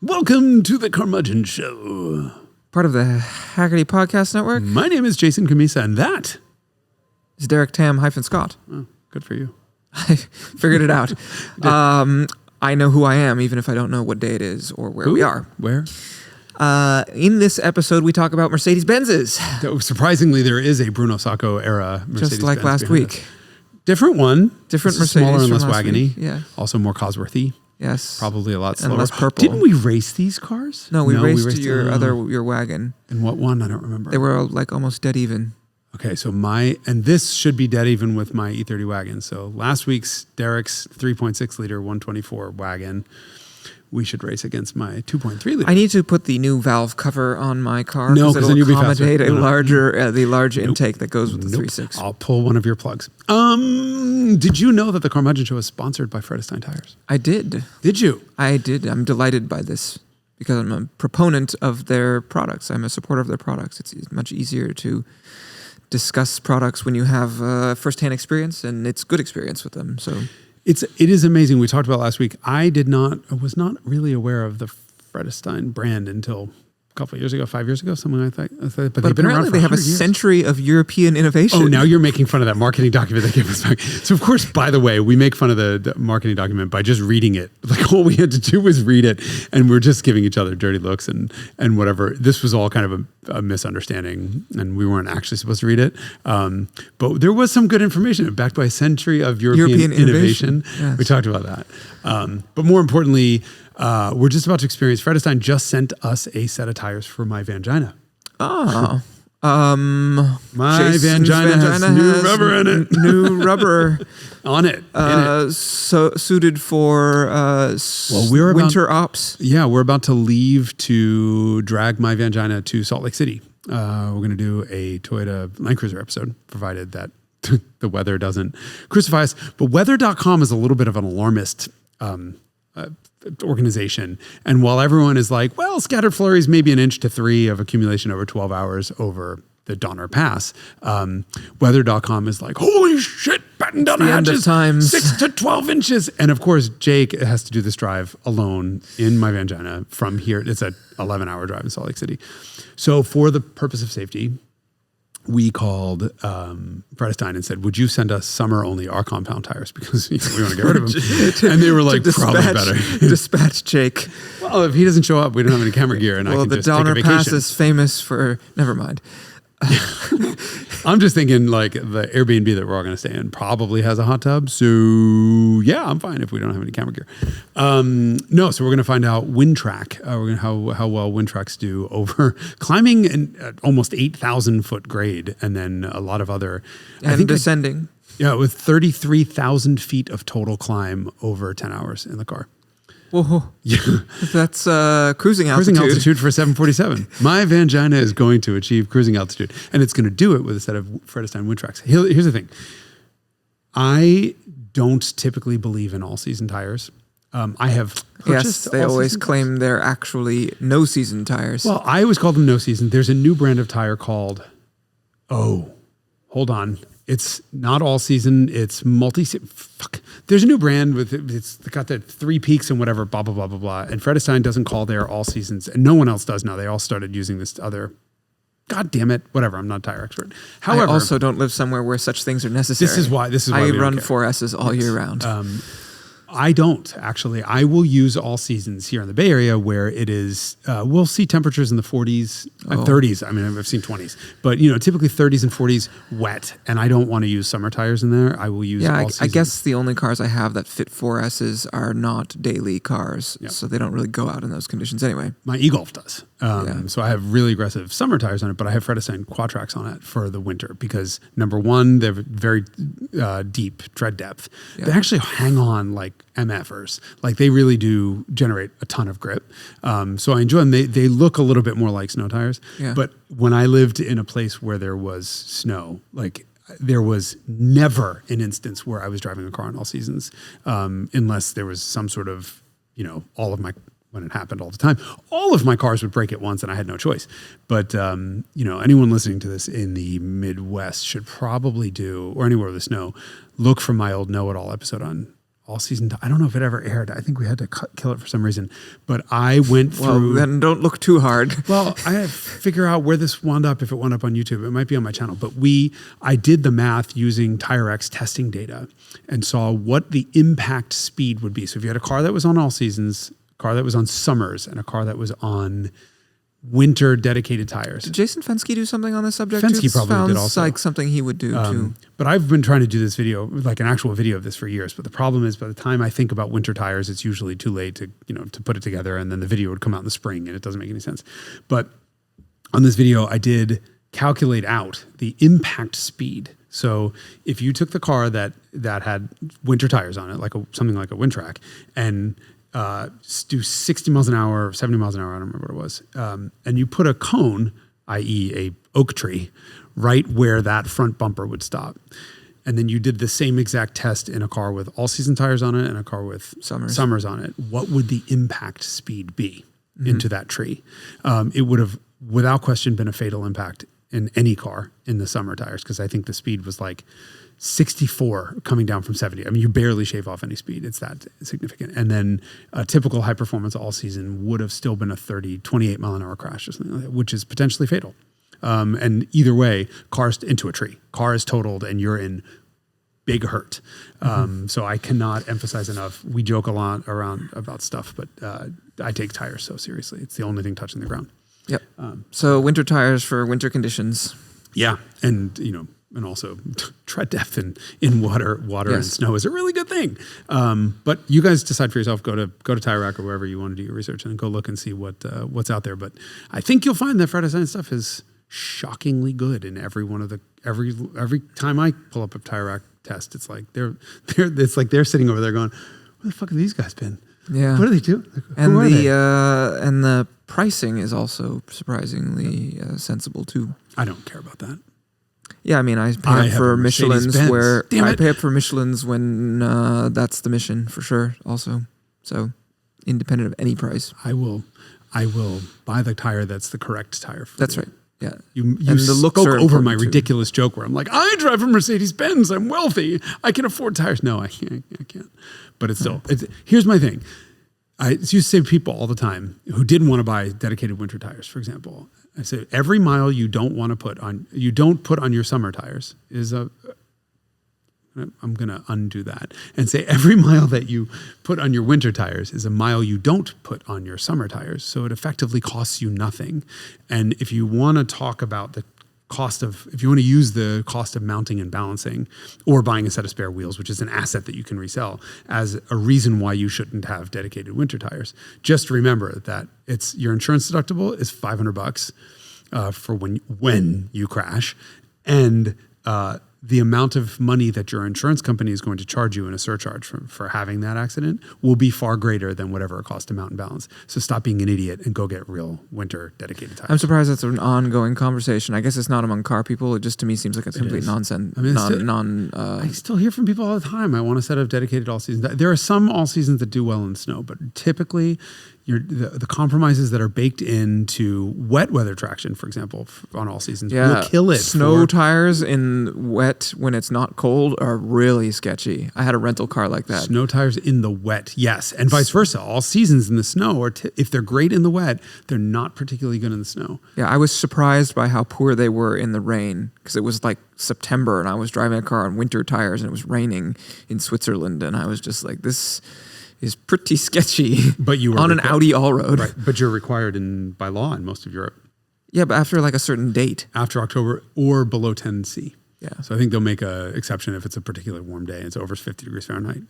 Welcome to the Carmudgeon Show. Part of the Haggerty Podcast Network. My name is Jason Cammisa, and that is Derek Tam-Scott. Oh, good for you. I figured it out. I know who I am, even if I don't know what day it is or where we are. Where? In this episode, we talk about Mercedes-Benzes. Surprisingly, there is a Bruno Sacco era Mercedes-Benz. Just like last week. Different one. Different Mercedes. Smaller and less wagony. Yeah. Also more Cosworthy. Yes. Probably a lot slower. And less purple. Didn't we race these cars? No, we raced your wagon. And what one? I don't remember. They were like almost dead even. Okay, so and this should be dead even with my E30 wagon. So last week's Derek's 3.6 liter 124 wagon, we should race against my 2.3 liter. I need to put the new valve cover on my car. No, because then you'll be faster. Accommodate the large intake that goes with the 3.6. I'll pull one of your plugs. Did you know that the Carmudgeon Show is sponsored by Vredestein tires? I did. Did you? I did. I'm delighted by this because I'm a proponent of their products. I'm a supporter of their products. It's much easier to discuss products when you have firsthand experience, and it's good experience with them. So it is amazing. We talked about last week. I was not really aware of the Vredestein brand until a couple of years ago, 5 years ago, something like that. But they've been around for they have a 100 years. Century of European innovation. Oh, now you're making fun of that marketing document they gave us back. So, of course, by the way, we make fun of the marketing document by just reading it. Like, all we had to do was read it, and we're just giving each other dirty looks and whatever. This was all kind of a misunderstanding, and we weren't actually supposed to read it. But there was some good information backed by a century of European innovation. Yes. We talked about that. But more importantly, we're just about to experience. Vredestein just sent us a set of tires for my Vangina. Oh. My Jason's Vangina has new rubber in it. New rubber on it. So suited for winter ops. Yeah, we're about to leave to drag my Vangina to Salt Lake City. We're going to do a Toyota Land Cruiser episode, provided that the weather doesn't crucify us. But weather.com is a little bit of an alarmist organization. And while everyone is like, well, scattered flurries, maybe 1 to 3 inches of accumulation over 12 hours over the Donner Pass, weather.com is like, holy shit, batten down the hatches, 6 to 12 inches. And of course, Jake has to do this drive alone in my Vangina from here. It's an 11-hour drive in Salt Lake City. So for the purpose of safety, we called Vredestein and said, would you send us summer-only our compound tires? Because we want to get rid of them. And they were like, probably better. Dispatch Jake. Well, if he doesn't show up, we don't have any camera gear, and I can just take a vacation. Well, the Donner Pass is famous for... Never mind. I'm just thinking like the Airbnb that we're all going to stay in probably has a hot tub. So yeah, I'm fine if we don't have any camera gear. No, so we're going to find out wind track. We're going to how well wind tracks do over climbing an almost 8,000 foot grade, and then a lot of other descending. With 33,000 feet of total climb over 10 hours in the car. Whoa. Yeah. That's cruising altitude. Cruising altitude for a 747. My Vangina is going to achieve cruising altitude, and it's going to do it with a set of Vredestein wind tracks. Here's the thing. I don't typically believe in all-season tires. I have purchased they always claim they're actually no-season tires. Well, I always call them no-season. There's a new brand of tire called, hold on. It's not all season. It's There's a new brand it's got the 3 peaks and whatever, blah, blah, blah, blah, blah. And Vredestein doesn't call their all seasons. And no one else does now. They all started using this other, God damn it, whatever. I'm not a tire expert. However, I also don't live somewhere where such things are necessary. This is why I run 4S's all year round. I don't, actually. I will use all seasons here in the Bay Area where it is, we'll see temperatures in the 40s, 30s. I mean, I've seen 20s. But, typically 30s and 40s wet. And I don't want to use summer tires in there. I will use all seasons. I guess the only cars I have that fit 4S's are not daily cars. Yep. So they don't really go out in those conditions anyway. My e-Golf does. So I have really aggressive summer tires on it, but I have Vredestein Quatrax on it for the winter because, number one, they're very deep tread depth. Yeah. They actually hang on like MFers. Like they really do generate a ton of grip. So I enjoy them. They look a little bit more like snow tires. Yeah. But when I lived in a place where there was snow, like there was never an instance where I was driving a car in all seasons, unless there was some sort of, when it happened all the time, all of my cars would break at once and I had no choice. But, anyone listening to this in the Midwest should probably do, or anywhere with snow, look for my old Know It All episode on all season. I don't know if it ever aired. I think we had to kill it for some reason. But I went through. Well, then don't look too hard. Well, I had to figure out where this wound up. If it wound up on YouTube, it might be on my channel. But I did the math using TireX testing data and saw what the impact speed would be. So if you had a car that was on all seasons, a car that was on summers, and a car that was on winter dedicated tires. Did Jason Fenske do something on this subject? Fenske probably did also. Sounds like something he would do too. But I've been trying to do this video, like an actual video of this for years. But the problem is by the time I think about winter tires, it's usually too late to put it together. And then the video would come out in the spring and it doesn't make any sense. But on this video, I did calculate out the impact speed. So if you took the car that had winter tires on it, like something like a Wintrack, and do 60 miles an hour, 70 miles an hour, I don't remember what it was. And you put a cone, i.e. a oak tree, right where that front bumper would stop. And then you did the same exact test in a car with all season tires on it and a car with summers on it. What would the impact speed be into that tree? It would have, without question, been a fatal impact in any car in the summer tires, because I think the speed was like 64 coming down from 70. I mean, you barely shave off any speed. It's that significant. And then a typical high performance all season would have still been a 28 mile an hour crash or something like that, which is potentially fatal. And either way, car's into a tree. Car is totaled and you're in big hurt. So I cannot emphasize enough. We joke a lot around about stuff, but I take tires so seriously. It's the only thing touching the ground. Yep. So winter tires for winter conditions. Yeah. And, and also tread depth in water and snow is a really good thing. But you guys decide for yourself. Go to Tire Rack or wherever you want to do your research and go look and see what's out there. But I think you'll find that Vredestein stuff is shockingly good in every one of every time I pull up a Tire Rack test. It's like they're sitting over there going, "Where the fuck have these guys been? Yeah, what do they do?" And and the pricing is also surprisingly sensible too. I don't care about that. Yeah, I mean, I pay up for Michelin's I pay up for Michelin's when that's the mission for sure. Also, so independent of any price, I will buy the tire that's the correct tire. That's right. Yeah, you spoke over my ridiculous joke where I'm like, I drive a Mercedes-Benz. I'm wealthy. I can afford tires. No, I can't. But it's still. Here's my thing. I used to say to people all the time who didn't want to buy dedicated winter tires, for example. I say every mile you don't put on your summer tires is I'm going to undo that and say every mile that you put on your winter tires is a mile you don't put on your summer tires. So it effectively costs you nothing. And if you want to talk about if you want to use the cost of mounting and balancing or buying a set of spare wheels, which is an asset that you can resell, as a reason why you shouldn't have dedicated winter tires, just remember that your insurance deductible is $500 for when you crash, and the amount of money that your insurance company is going to charge you in a surcharge for having that accident will be far greater than whatever it costs to mount and balance. So stop being an idiot and go get real winter dedicated tires. I'm surprised that's an ongoing conversation. I guess it's not among car people. It just to me seems like it's complete nonsense. I mean, I still hear from people all the time. I want a set of dedicated all seasons. There are some all seasons that do well in snow, but typically the compromises that are baked into wet weather traction, for example, on all seasons, will kill it. Snow tires in wet when it's not cold are really sketchy. I had a rental car like that. Snow tires in the wet, yes, and vice versa. All seasons in the snow, or if they're great in the wet, they're not particularly good in the snow. Yeah, I was surprised by how poor they were in the rain, because it was like September and I was driving a car on winter tires and it was raining in Switzerland, and I was just like, this is pretty sketchy. But you were on an Audi all-road. Right, but you're required by law in most of Europe. Yeah, but after like a certain date. After October or below 10°C. Yeah. So I think they'll make an exception if it's a particularly warm day. It's over 50 degrees Fahrenheit.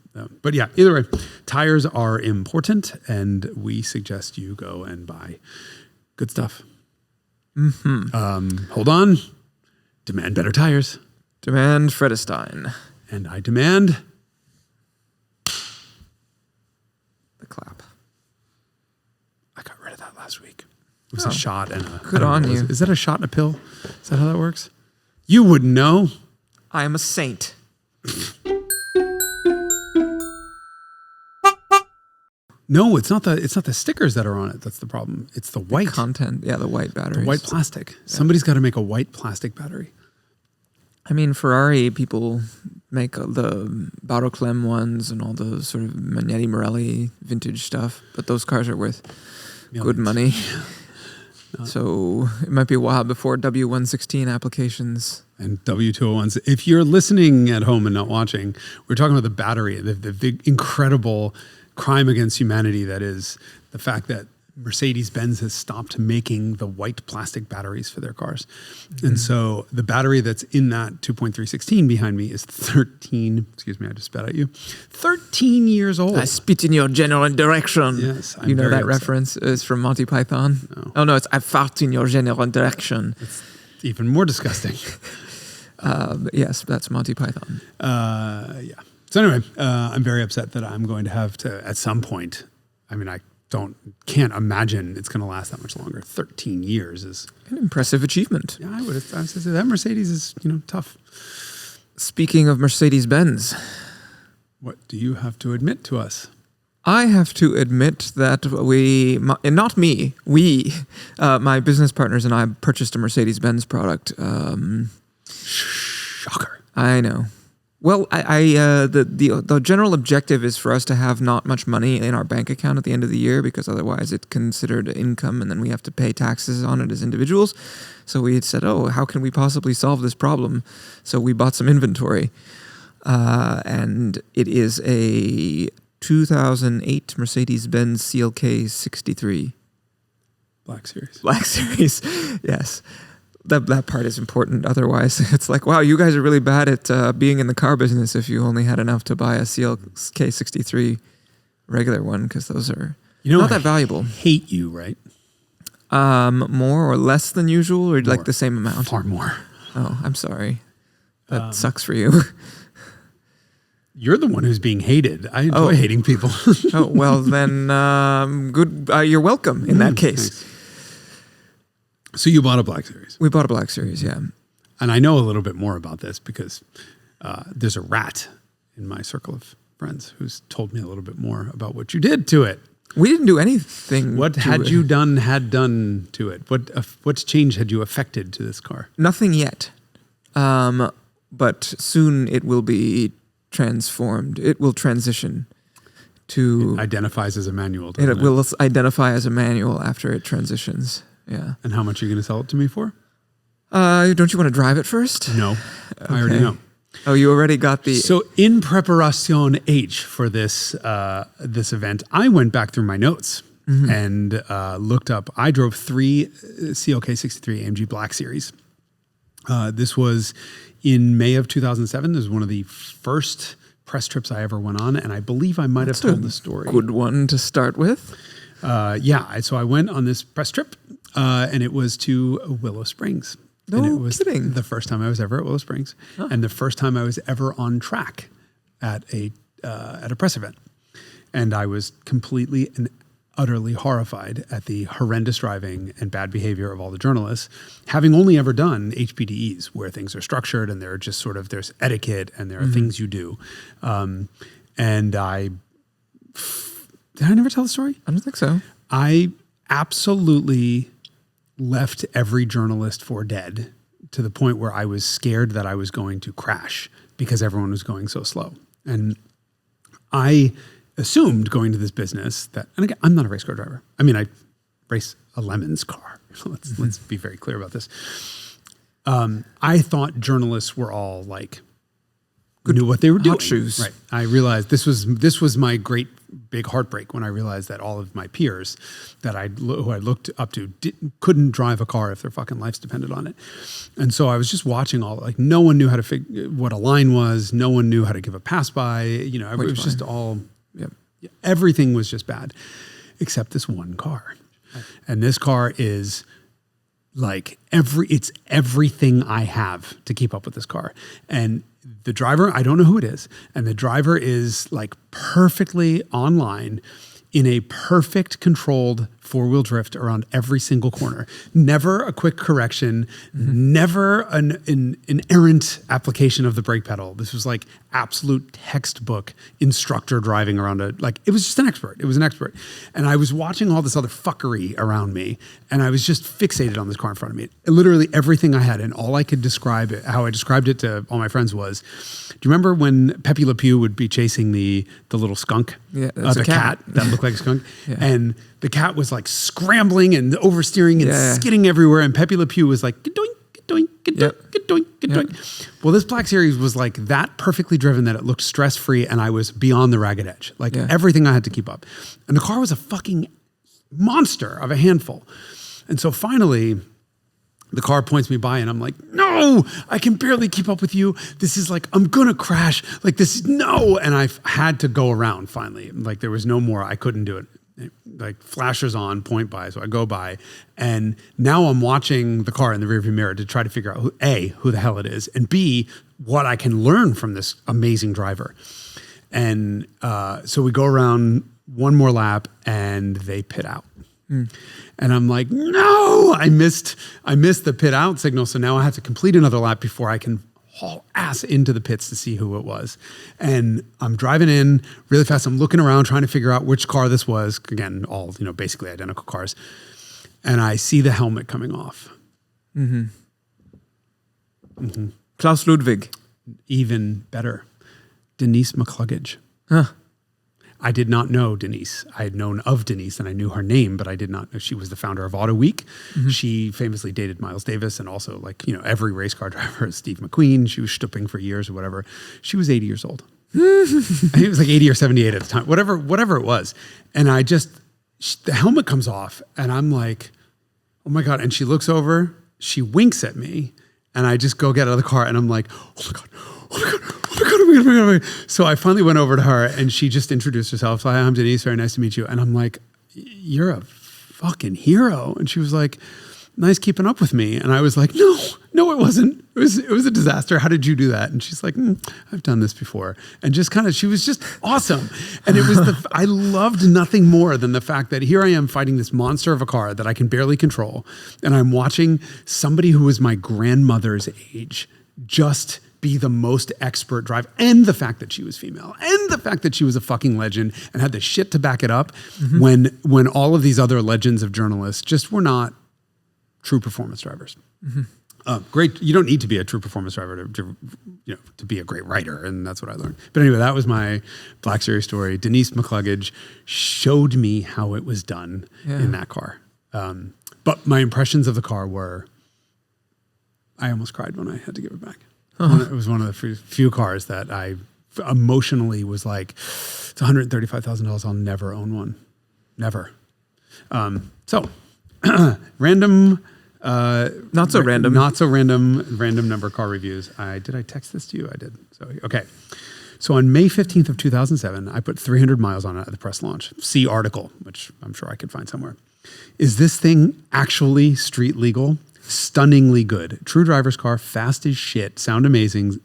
But yeah, either way, tires are important, and we suggest you go and buy good stuff. Hold on. Demand better tires. Demand Vredestein. And I demand... clap. I got rid of that last week. It was a shot and a... Good on you. Is that a shot and a pill? Is that how that works? You wouldn't know. I am a saint. No, it's not the stickers that are on it that's the problem. It's the white content. Yeah, the white batteries. The white plastic. Yeah. Somebody's got to make a white plastic battery. I mean, Ferrari people make the Bottle Clem ones and all the sort of Magnetti Morelli vintage stuff, but those cars are worth good money. So it might be a while before W116 applications. And W201s. If you're listening at home and not watching, we're talking about the battery, the incredible crime against humanity that is the fact that Mercedes-Benz has stopped making the white plastic batteries for their cars. Mm-hmm. And so the battery that's in that 2.316 behind me is 13, excuse me, I just spat at you, 13 years old. I spit in your general direction. Yes. You know that upset. Reference is from Monty Python? No. Oh, no, it's I fart in your general direction. It's even more disgusting. Yes, that's Monty Python. Yeah. So anyway, I'm very upset that I'm going to have to, at some point, I mean, I can't imagine it's going to last that much longer. 13 years is an impressive achievement. Yeah, I would say that Mercedes is, tough. Speaking of Mercedes-Benz, what do you have to admit to us? I have to admit that my business partners and I purchased a Mercedes-Benz product. Shocker. I know. Well, the general objective is for us to have not much money in our bank account at the end of the year, because otherwise it's considered income and then we have to pay taxes on it as individuals. So we had said, how can we possibly solve this problem? So we bought some inventory. And it is a 2008 Mercedes-Benz CLK63. Black Series. Black Series, yes. That part is important. Otherwise, it's like, wow, you guys are really bad at being in the car business if you only had enough to buy a CLK63 regular one, because those are not that valuable. Hate you, right? More or less than usual, or like the same amount? Far more. Oh, I'm sorry. That sucks for you. You're the one who's being hated. I enjoy hating people. Oh, well, then good. You're welcome in that case. Thanks. So you bought a Black Series. We bought a Black Series, yeah. And I know a little bit more about this because there's a rat in my circle of friends who's told me a little bit more about what you did to it. We didn't do anything. What had you done to it? What change had you affected to this car? Nothing yet. But soon it will be transformed. It will transition to... It identifies as a manual. It will identify as a manual after it transitions. Yeah. And how much are you going to sell it to me for? Don't you want to drive it first? No. Okay. I already know. Oh, you already got the... So in preparation H for this event, I went back through my notes and looked up. I drove 3 CLK63 AMG Black Series. This was in May of 2007. This was one of the first press trips I ever went on, and I believe I might have told the story. Good one to start with. So I went on this press trip, and it was to Willow Springs. No and it was kidding. The first time I was ever at Willow Springs, and the first time I was ever on track at a press event. And I was completely and utterly horrified at the horrendous driving and bad behavior of all the journalists, having only ever done HPDEs where things are structured and there are just sort of, there's etiquette and there are things you do. And did I never tell the story? I don't think so. I absolutely left every journalist for dead to the point where I was scared that I was going to crash because everyone was going so slow. And I assumed going to this business that, and again, I'm not a race car driver. I mean, I race a Lemons car. Let's be very clear about this. I thought journalists were all like, knew what they were doing. Hot shoes. Right. I realized this was my great big heartbreak when I realized that all of my peers that who I looked up to couldn't drive a car if their fucking lives depended on it. And so I was just watching no one knew how to figure what a line was. No one knew how to give a pass by. It was just all, everything was just bad except this one car. And this car is like it's everything I have to keep up with this car. And the driver, I don't know who it is. And the driver is like perfectly online in a perfect controlled 4-wheel drift around every single corner. Never a quick correction, never an errant application of the brake pedal. This was like absolute textbook instructor driving around it was just an expert. It was an expert. And I was watching all this other fuckery around me, and I was just fixated on this car in front of me. Literally everything I had, and all I could describe it, how I described it to all my friends was, do you remember when Pepe Le Pew would be chasing the little skunk? Yeah, that's the a cat. that looked like a skunk. Yeah. And the cat was like scrambling and oversteering and skidding everywhere. And Pepe Le Pew was like, "Ga-doink, ga-doink, ga-doink, ga-doink, ga-doink." Well, this Black Series was like that perfectly driven that it looked stress-free, and I was beyond the ragged edge. Like everything I had to keep up. And the car was a fucking monster of a handful. And so finally, the car points me by and I'm like, no, I can barely keep up with you. This is like, I'm going to crash. Like this is no. And I had to go around finally. Like there was no more. I couldn't do it. Like flashers on, point by. So I go by, and now I'm watching the car in the rearview mirror to try to figure out who the hell it is, and B, what I can learn from this amazing driver. And so we go around one more lap and they pit out. And I'm like, no, I missed the pit out signal. So now I have to complete another lap before I can haul ass into the pits to see who it was. And I'm driving in really fast. I'm looking around trying to figure out which car this was. Again, all, basically identical cars. And I see the helmet coming off. Klaus Ludwig. Even better. Denise McLuggage. Huh. I did not know Denise. I had known of Denise and I knew her name, but I did not know she was the founder of Auto Week. She famously dated Miles Davis, and also every race car driver, Steve McQueen. She was stooping for years or whatever. She was 80 years old. I think it was like 80 or 78 at the time, whatever it was. And the helmet comes off and I'm like, oh my God. And she looks over, she winks at me, and I just go get out of the car and I'm like, oh my God. Oh my God, oh my God, oh my God, oh my God. So I finally went over to her and she just introduced herself. Hi, I'm Denise. Very nice to meet you. And I'm like, you're a fucking hero. And she was like, nice keeping up with me. And I was like, no, it wasn't. It was a disaster. How did you do that? And she's like, I've done this before. And just she was just awesome. And it was I loved nothing more than the fact that here I am fighting this monster of a car that I can barely control. And I'm watching somebody who was my grandmother's age just be the most expert driver, and the fact that she was female, and the fact that she was a fucking legend and had the shit to back it up when all of these other legends of journalists just were not true performance drivers. Great. You don't need to be a true performance driver to be a great writer. And that's what I learned. But anyway, that was my Black Series story. Denise McLuggage showed me how it was done in that car. But my impressions of the car were, I almost cried when I had to give it back. It was one of the few cars that I emotionally was like, it's $135,000. I'll never own one. Never. So random, not so random number car reviews. Did I text this to you? I did. So, okay. So on May 15th of 2007, I put 300 miles on it at the press launch. See article, which I'm sure I could find somewhere. Is this thing actually street legal? Stunningly good. True driver's car, fast as shit, sounds amazing,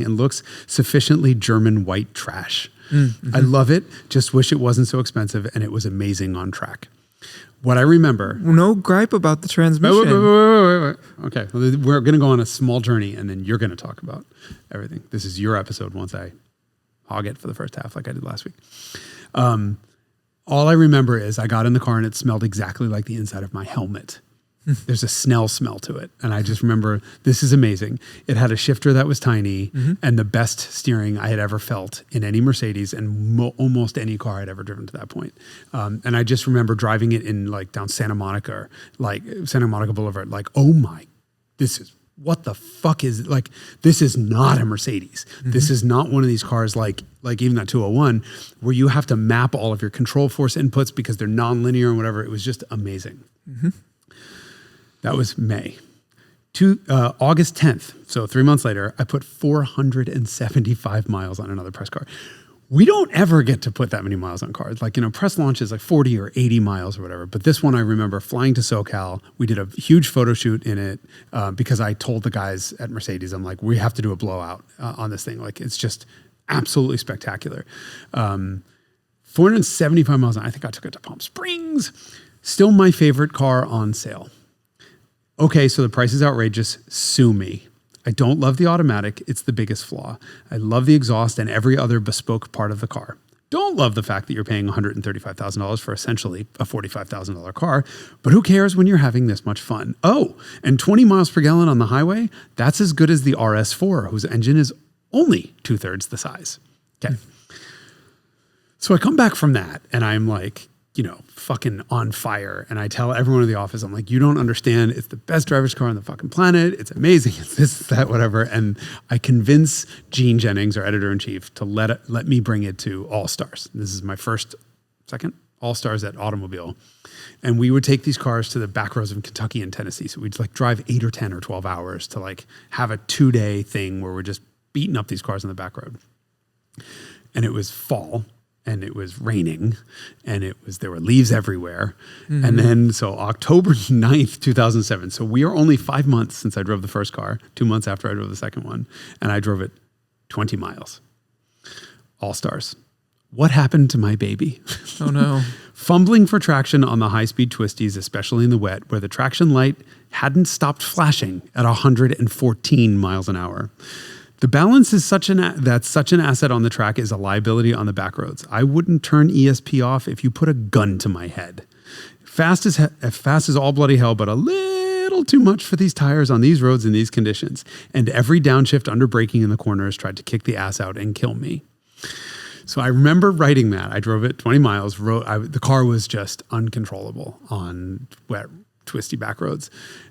and looks sufficiently German white trash. I love it. Just wish it wasn't so expensive, and it was amazing on track. What I remember... No gripe about the transmission. Wait. Okay, well, we're going to go on a small journey, and then you're going to talk about everything. This is your episode once I hog it for the first half like I did last week. All I remember is I got in the car, and it smelled exactly like the inside of my helmet. There's a Snell smell to it. And I just remember, this is amazing. It had a shifter that was tiny and the best steering I had ever felt in any Mercedes and almost any car I'd ever driven to that point. And I just remember driving it in down Santa Monica Boulevard, oh my, what the fuck is it? This is not a Mercedes. This is not one of these cars like even that 201 where you have to map all of your control force inputs because they're non-linear and whatever. It was just amazing. That was May. August 10th, so 3 months later, I put 475 miles on another press car. We don't ever get to put that many miles on cars. Press launch is 40 or 80 miles or whatever. But this one, I remember flying to SoCal. We did a huge photo shoot in it because I told the guys at Mercedes, I'm like, we have to do a blowout on this thing. It's just absolutely spectacular. 475 miles. I think I took it to Palm Springs. Still my favorite car on sale. Okay, so the price is outrageous. Sue me. I don't love the automatic. It's the biggest flaw. I love the exhaust and every other bespoke part of the car. Don't love the fact that you're paying $135,000 for essentially a $45,000 car, but who cares when you're having this much fun? Oh, and 20 miles per gallon on the highway, that's as good as the RS4, whose engine is only 2/3 the size. Okay. So I come back from that and I'm like, fucking on fire. And I tell everyone in the office, I'm like, you don't understand. It's the best driver's car on the fucking planet. It's amazing. It's this, that, whatever. And I convince Gene Jennings, our editor-in-chief, to let me bring it to All Stars. This is my second All Stars at Automobile. And we would take these cars to the back roads of Kentucky and Tennessee. So we'd like drive 8 or 10 or 12 hours to like have a 2-day thing where we're just beating up these cars on the back road. And it was fall. And it was raining, and there were leaves everywhere. Mm-hmm. And then, so October 9th, 2007. So we are only 5 months since I drove the first car, 2 months after I drove the second one. And I drove it 20 miles. All Stars. What happened to my baby? Oh no. Fumbling for traction on the high-speed twisties, especially in the wet, where the traction light hadn't stopped flashing at 114 miles an hour. The balance is such an asset on the track is a liability on the back roads. I wouldn't turn ESP off if you put a gun to my head. Fast as all bloody hell, but a little too much for these tires on these roads in these conditions. And every downshift under braking in the corners tried to kick the ass out and kill me. So I remember writing that. I drove it 20 miles. The car was just uncontrollable on wet, twisty back roads.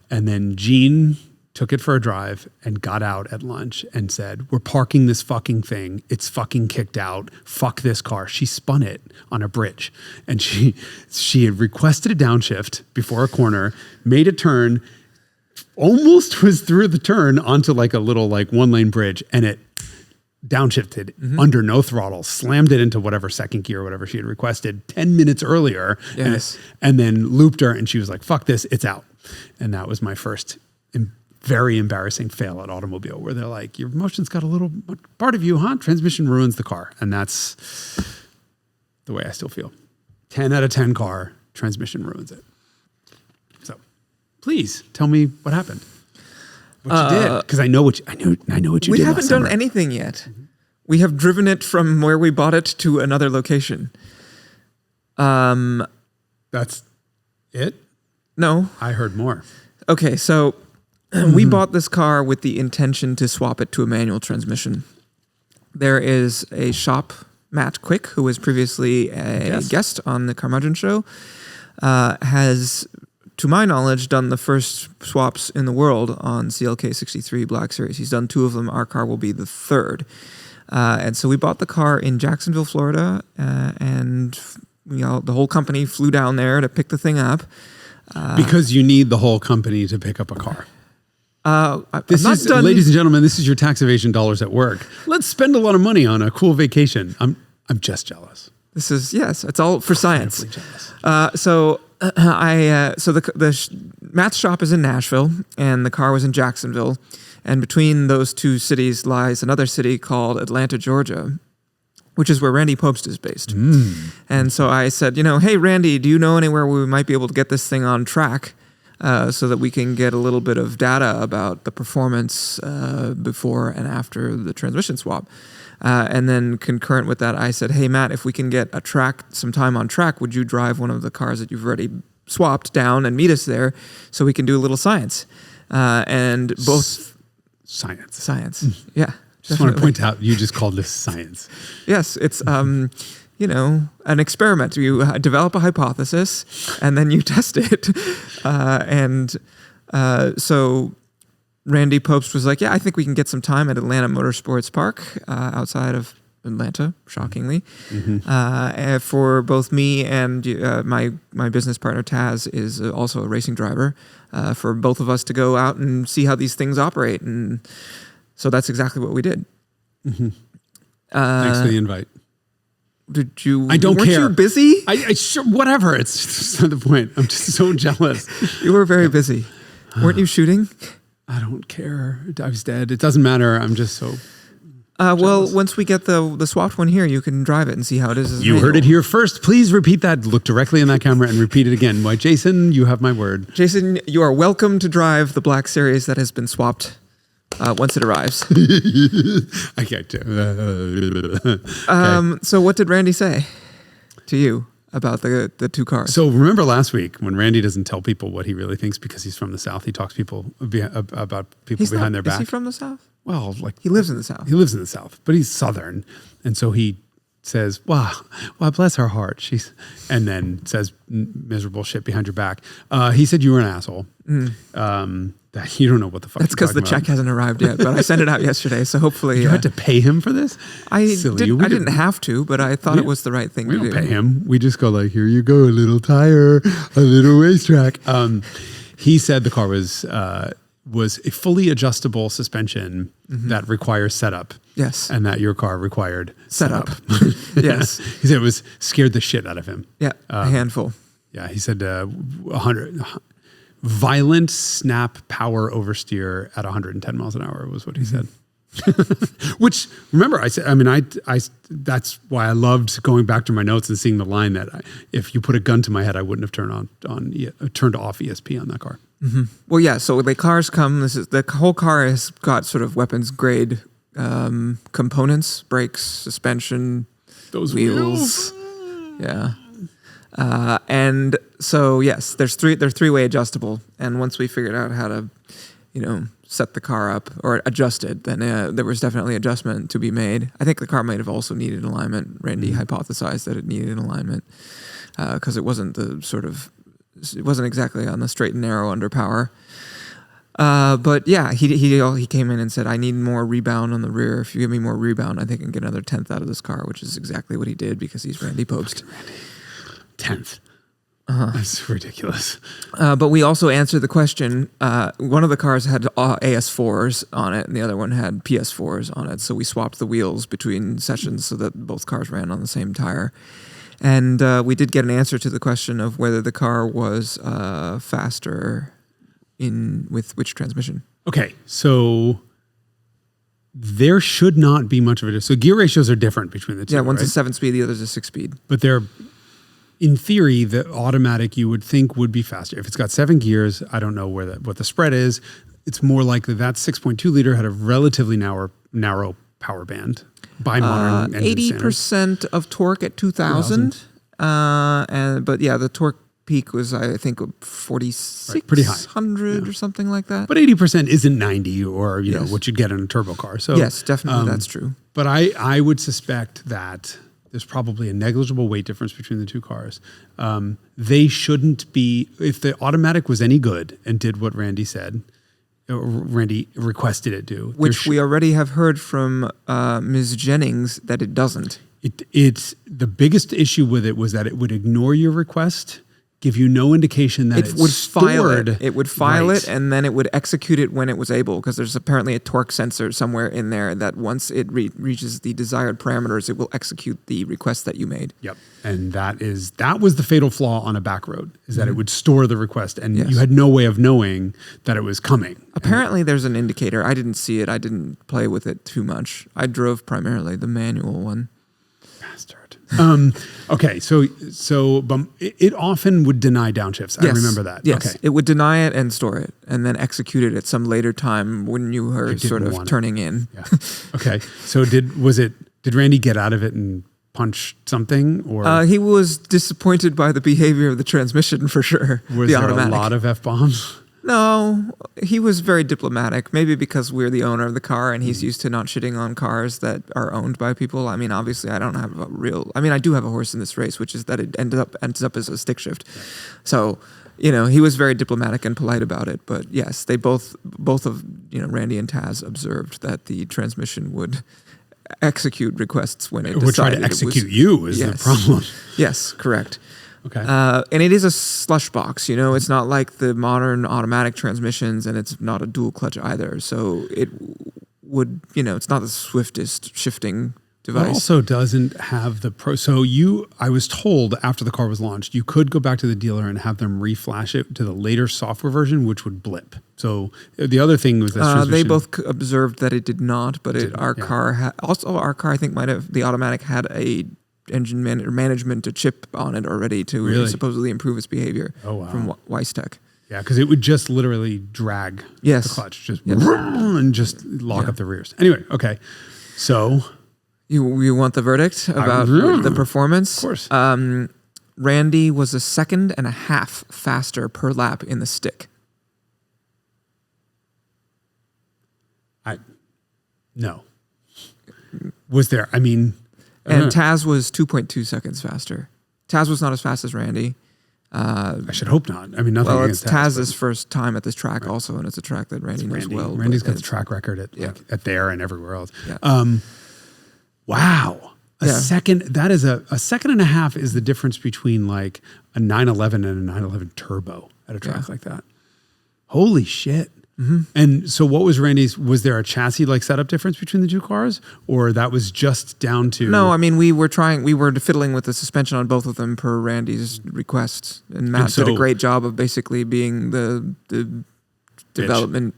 And then Gene took it for a drive and got out at lunch and said, we're parking this fucking thing. It's fucking kicked out. Fuck this car. She spun it on a bridge. And she had requested a downshift before a corner, made a turn, almost was through the turn onto like a little like 1-lane bridge, and it downshifted under no throttle, slammed it into whatever second gear or whatever she had requested 10 minutes earlier. Yes. And then looped her, and she was like, fuck this, it's out. And that was my first very embarrassing fail at Automobile, where they're like, your motion's got a little part of you, huh? Transmission ruins the car. And that's the way I still feel. 10 out of 10 car, transmission ruins it. So please tell me what happened. What you did. Because I know what you did. We haven't done anything yet. Mm-hmm. We have driven it from where we bought it to another location. That's it? No. I heard more. Okay, so we bought this car with the intention to swap it to a manual transmission. There is a shop, Matt Kwiek, who was previously a guest on the Carmudgeon show, has, to my knowledge, done the first swaps in the world on CLK63 Black Series. He's done 2 of them. Our car will be the 3rd. And so we bought the car in Jacksonville, Florida, and the whole company flew down there to pick the thing up. Because you need the whole company to pick up a car. Ladies and gentlemen, this is your tax evasion dollars at work. Let's spend a lot of money on a cool vacation. I'm just jealous. This is, yes, it's all for science. Jealous. Matt's shop is in Nashville, and the car was in Jacksonville, and between those 2 cities lies another city called Atlanta, Georgia, which is where Randy Pobst is based. And so I said, hey, Randy, do you know anywhere where we might be able to get this thing on track so that we can get a little bit of data about the performance before and after the transmission swap? And then concurrent with that, I said, hey, Matt, if we can get some time on track, would you drive one of the cars that you've already swapped down and meet us there so we can do a little science? And both... Science. Yeah. Just want to point out, you just called this science. Yes, it's an experiment. You develop a hypothesis, and then you test it. So Randy Pobst was like, yeah, I think we can get some time at Atlanta Motorsports Park outside of Atlanta, shockingly. For both me and my business partner, Taz, is also a racing driver, for both of us to go out and see how these things operate. And so that's exactly what we did. Thanks for the invite. Did you? I don't care. Weren't you busy? I sure, whatever. It's just not the point. I'm just so jealous. You were very busy. Weren't you shooting? I don't care. I was dead. It doesn't matter. I'm just so... Well, once we get the swapped one here, you can drive it and see how it is. As You heard it here first. Please repeat that. Look directly in that camera and repeat it again. Why, Jason, you have my word. Jason, you are welcome to drive the Black Series that has been swapped once it arrives. I can't do. So what did Randy say to you about the two cars? So remember last week when Randy doesn't tell people what he really thinks because he's from the South, he talks about people behind their back. Is he from the South? Well, like he lives in the South. He lives in the South, but he's Southern, and so he says, "Wow, bless her heart." And then says miserable shit behind your back. He said you were an asshole. That you don't know what the fuck. That's because the check hasn't arrived yet, but I sent it out yesterday, so hopefully you had to pay him for this. I didn't have to, but I thought it was the right thing to do. We don't pay him. We just go like, "Here you go, a little tire, a little racetrack." He said the car was a fully adjustable suspension that requires setup. Yes. And that your car required setup. Yes. He said it was scared the shit out of him. Yeah, a handful. Yeah, he said 100 violent snap power oversteer at 110 miles an hour was what he said. Which, remember, I said, that's why I loved going back to my notes and seeing the line that if you put a gun to my head, I wouldn't have turned off ESP on that car. Mm-hmm. Well, yeah. So the cars come. The whole car has got sort of weapons grade components: brakes, suspension, those wheels. Yeah. And so yes, they're three-way adjustable. And once we figured out how to, set the car up or adjust it, then there was definitely adjustment to be made. I think the car might have also needed alignment. Randy hypothesized that it needed an alignment because it wasn't it wasn't exactly on the straight and narrow under power. But yeah, he came in and said, "I need more rebound on the rear. If you give me more rebound, I think I can get another 10th out of this car," which is exactly what he did because he's Randy Pobst. 10th. That's ridiculous. But we also answered the question. One of the cars had AS4s on it, and the other one had PS4s on it. So we swapped the wheels between sessions so that both cars ran on the same tire. And we did get an answer to the question of whether the car was faster with which transmission. Okay, so there should not be much of a difference. So gear ratios are different between the two. Yeah, one's right? a 7-speed, the other's a 6-speed. But they're, in theory, the automatic you would think would be faster. If it's got 7 gears, I don't know what the spread is. It's more likely that 6.2 liter had a relatively narrow power band by modern engine 80% standards. of torque at 2,000. But yeah, the torque peak was, I think, 4,600 or something like that. But 80% isn't 90 or know what you'd get in a turbo car. So yes, definitely that's true. But I would suspect that there's probably a negligible weight difference between the two cars. They shouldn't be, if the automatic was any good and did what Randy said, or Randy requested it do. Which we already have heard from Ms. Jennings that it doesn't. It's the biggest issue with it was that it would ignore your request, give you no indication that it would file it. It would file right. it, and then it would execute it when it was able, because there's apparently a torque sensor somewhere in there that once it reaches the desired parameters, it will execute the request that you made. Yep, and that was the fatal flaw on a back road, is that it would store the request, and Yes. you had no way of knowing that it was coming. Apparently, there's an indicator. I didn't see it. I didn't play with it too much. I drove primarily the manual one. Bastard. Okay, so it often would deny downshifts. Yes. I remember that. Yes, okay. it would deny it and store it, and then execute it at some later time when you were sort of turning in. Yeah. Okay, so did Randy get out of it and punch something, or he was disappointed by the behavior of the transmission for sure. was the there automatic. a lot of F-bombs? No, he was very diplomatic. Maybe because we're the owner of the car and he's used to not shitting on cars that are owned by people. I mean, obviously, I don't have I do have a horse in this race, which is that it ends up as a stick shift. Yeah. So, he was very diplomatic and polite about it. But yes, they both of Randy and Taz observed that the transmission would execute requests when it decided. Would try to execute you is the problem. Yes, correct. Okay. And it is a slush box, it's not like the modern automatic transmissions, and it's not a dual clutch either. So it would, it's not the swiftest shifting device. It also doesn't have the pro. So I was told after the car was launched, you could go back to the dealer and have them reflash it to the later software version, which would blip. So the other thing was that they both observed that it did not, but our car I think might have, the automatic had a engine management to chip on it already to supposedly improve its behavior from Weistech. Yeah, because it would just literally drag the clutch, and just lock up the rears. Anyway, okay. So you want the verdict about the performance? Of course. Randy was 1.5 seconds faster per lap in the stick. No. Was there? I mean... And Taz was 2.2 seconds faster. Taz was not as fast as Randy. I should hope not. I mean, nothing against Taz. Taz's first time at this track also, and it's a track that Randy knows well. Randy's got the track record at there and everywhere else. Yeah. Wow. A second, that is a 1.5 seconds is the difference between like a 911 and a 911 turbo at a track like that. Holy shit. Mm-hmm. And so what was was there a chassis like setup difference between the two cars, or that was just down to? No, I mean, we were fiddling with the suspension on both of them per Randy's request, and Matt did a great job of basically being the development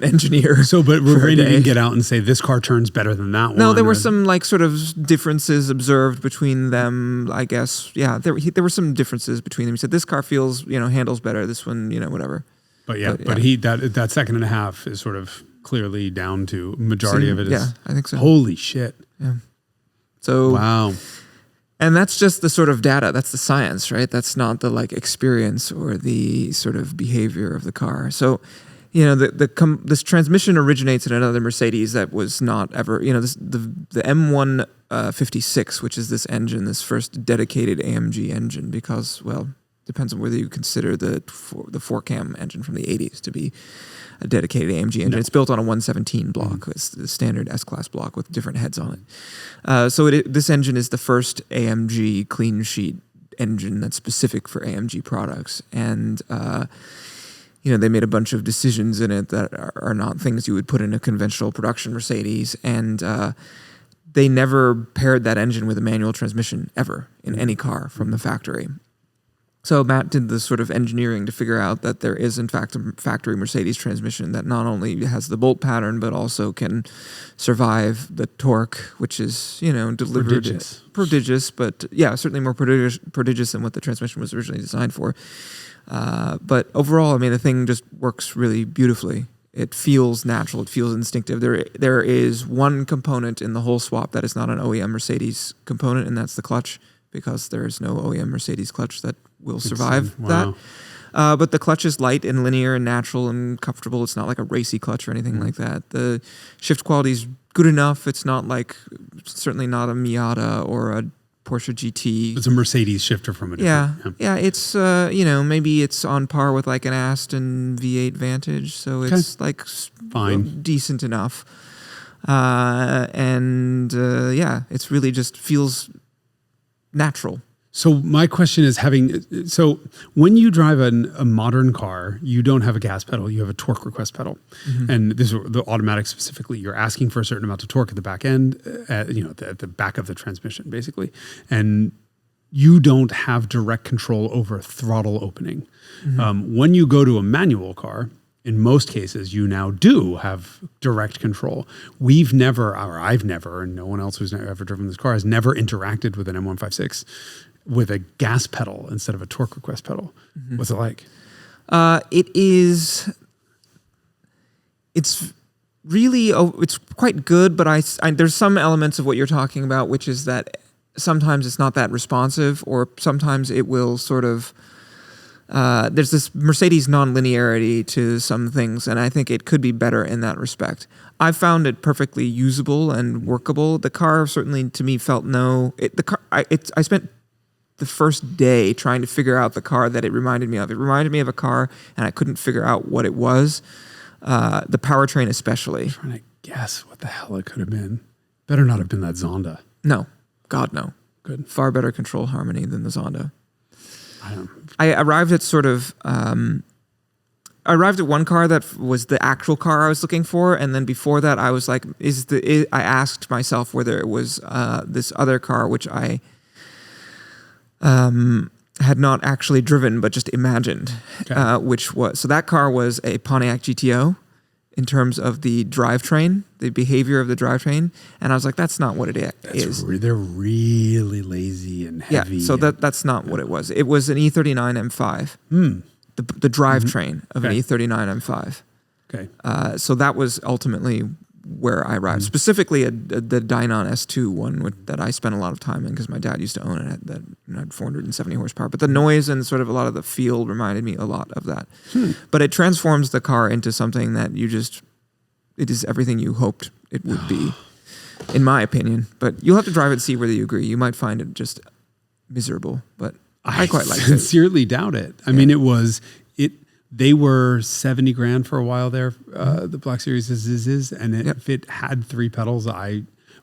engineer. So, but Randy didn't get out and say this car turns better than that one. No, there were some like sort of differences observed between them, I guess. Yeah, there were some differences between them. He said this car feels, handles better. This one, whatever. But that 1.5 seconds is sort of clearly down to majority of it is. Yeah, I think so. Holy shit. Yeah. So wow. And that's just the sort of data. That's the science, right? That's not the like experience or the sort of behavior of the car. So, this transmission originates in another Mercedes that was not ever, the M156, which is this engine, this first dedicated AMG engine, because, well, depends on whether you consider the 4-cam engine from the 80s to be a dedicated AMG engine. No. It's built on a 117 block. Mm-hmm. It's the standard S-Class block with different heads on it. So this engine is the first AMG clean sheet engine that's specific for AMG products. And, they made a bunch of decisions in it that are not things you would put in a conventional production Mercedes. And they never paired that engine with a manual transmission ever in any car from the factory. So Matt did the sort of engineering to figure out that there is, in fact, a factory Mercedes transmission that not only has the bolt pattern, but also can survive the torque, which is, delivered prodigious, but certainly more prodigious than what the transmission was originally designed for. But overall, I mean, the thing just works really beautifully. It feels natural. It feels instinctive. There is one component in the whole swap that is not an OEM Mercedes component, and that's the clutch, because there is no OEM Mercedes clutch that will survive that. But the clutch is light and linear and natural and comfortable. It's not like a racy clutch or anything like that. The shift quality is good enough. It's not certainly not a Miata or a Porsche GT. It's a Mercedes shifter from a different. Yeah. It's, maybe it's on par with like an Aston V8 Vantage. So it's fine, decent enough. It's really just feels natural. So my question is when you drive a modern car, you don't have a gas pedal, you have a torque request pedal. Mm-hmm. And this is the automatic specifically. You're asking for a certain amount of torque at the back end, at the back of the transmission, basically. And you don't have direct control over throttle opening. Mm-hmm. When you go to a manual car, in most cases, you now do have direct control. I've never, and no one else who's ever driven this car has never interacted with an M156 with a gas pedal instead of a torque request pedal. Mm-hmm. What's it like? It's really, it's quite good, but there's some elements of what you're talking about, which is that sometimes it's not that responsive, or sometimes it will sort of, there's this Mercedes non-linearity to some things, and I think it could be better in that respect. I found it perfectly usable and workable. The car certainly, to me, felt I spent the first day trying to figure out the car that it reminded me of. It reminded me of a car, and I couldn't figure out what it was. The powertrain especially. I'm trying to guess what the hell it could have been. Better not have been that Zonda. No. God, no. Good. Far better control harmony than the Zonda. I arrived at sort of I arrived at one car that was the actual car I was looking for, and then before that, I was like, I asked myself whether it was this other car, which I had not actually driven, but just imagined, which was, so that car was a Pontiac GTO in terms of the drivetrain, the behavior of the drivetrain. And I was like, that's not what it is. They're really lazy and heavy. Yeah, so that's not what it was. It was an E39 M5, the drivetrain of an E39 M5. Okay. So that was ultimately where I arrived. Specifically, the Dynon S2 one that I spent a lot of time in because my dad used to own it. That had 470 horsepower. But the noise and sort of a lot of the feel reminded me a lot of that. But it transforms the car into something that it is everything you hoped it would be, in my opinion. But you'll have to drive it and see whether you agree. You might find it just miserable, but I quite liked it. I sincerely doubt it. I mean, they were 70 grand for a while there, the Black Series is, and if it had 3 pedals,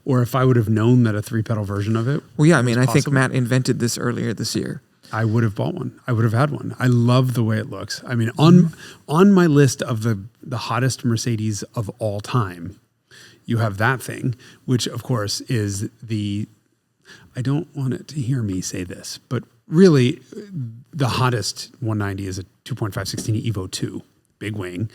or if I would have known that a 3-pedal version of it. Well, yeah, I mean, I think Matt invented this earlier this year. I would have bought one. I would have had one. I love the way it looks. I mean, on my list of the hottest Mercedes of all time, you have that thing, which of course is I don't want it to hear me say this, but really the hottest 190 is a 2.516 Evo 2, big wing.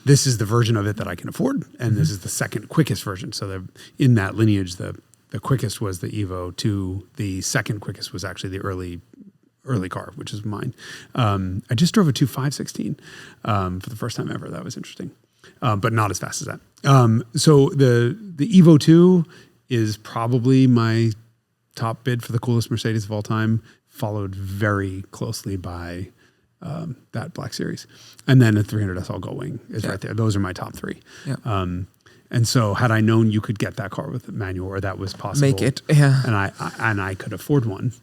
This is the version of it that I can afford, and this is the second quickest version. So in that lineage, the quickest was the Evo 2. The second quickest was actually the early car, which is mine. I just drove a 2.516 for the first time ever. That was interesting, but not as fast as that. So the Evo 2 is probably my top bid for the coolest Mercedes of all time, followed very closely by that Black Series. And then a 300 SL Gull Wing is right there. Those are my top 3. Yeah. And so had I known you could get that car with a manual, or that was possible, make it, yeah, and I could afford one,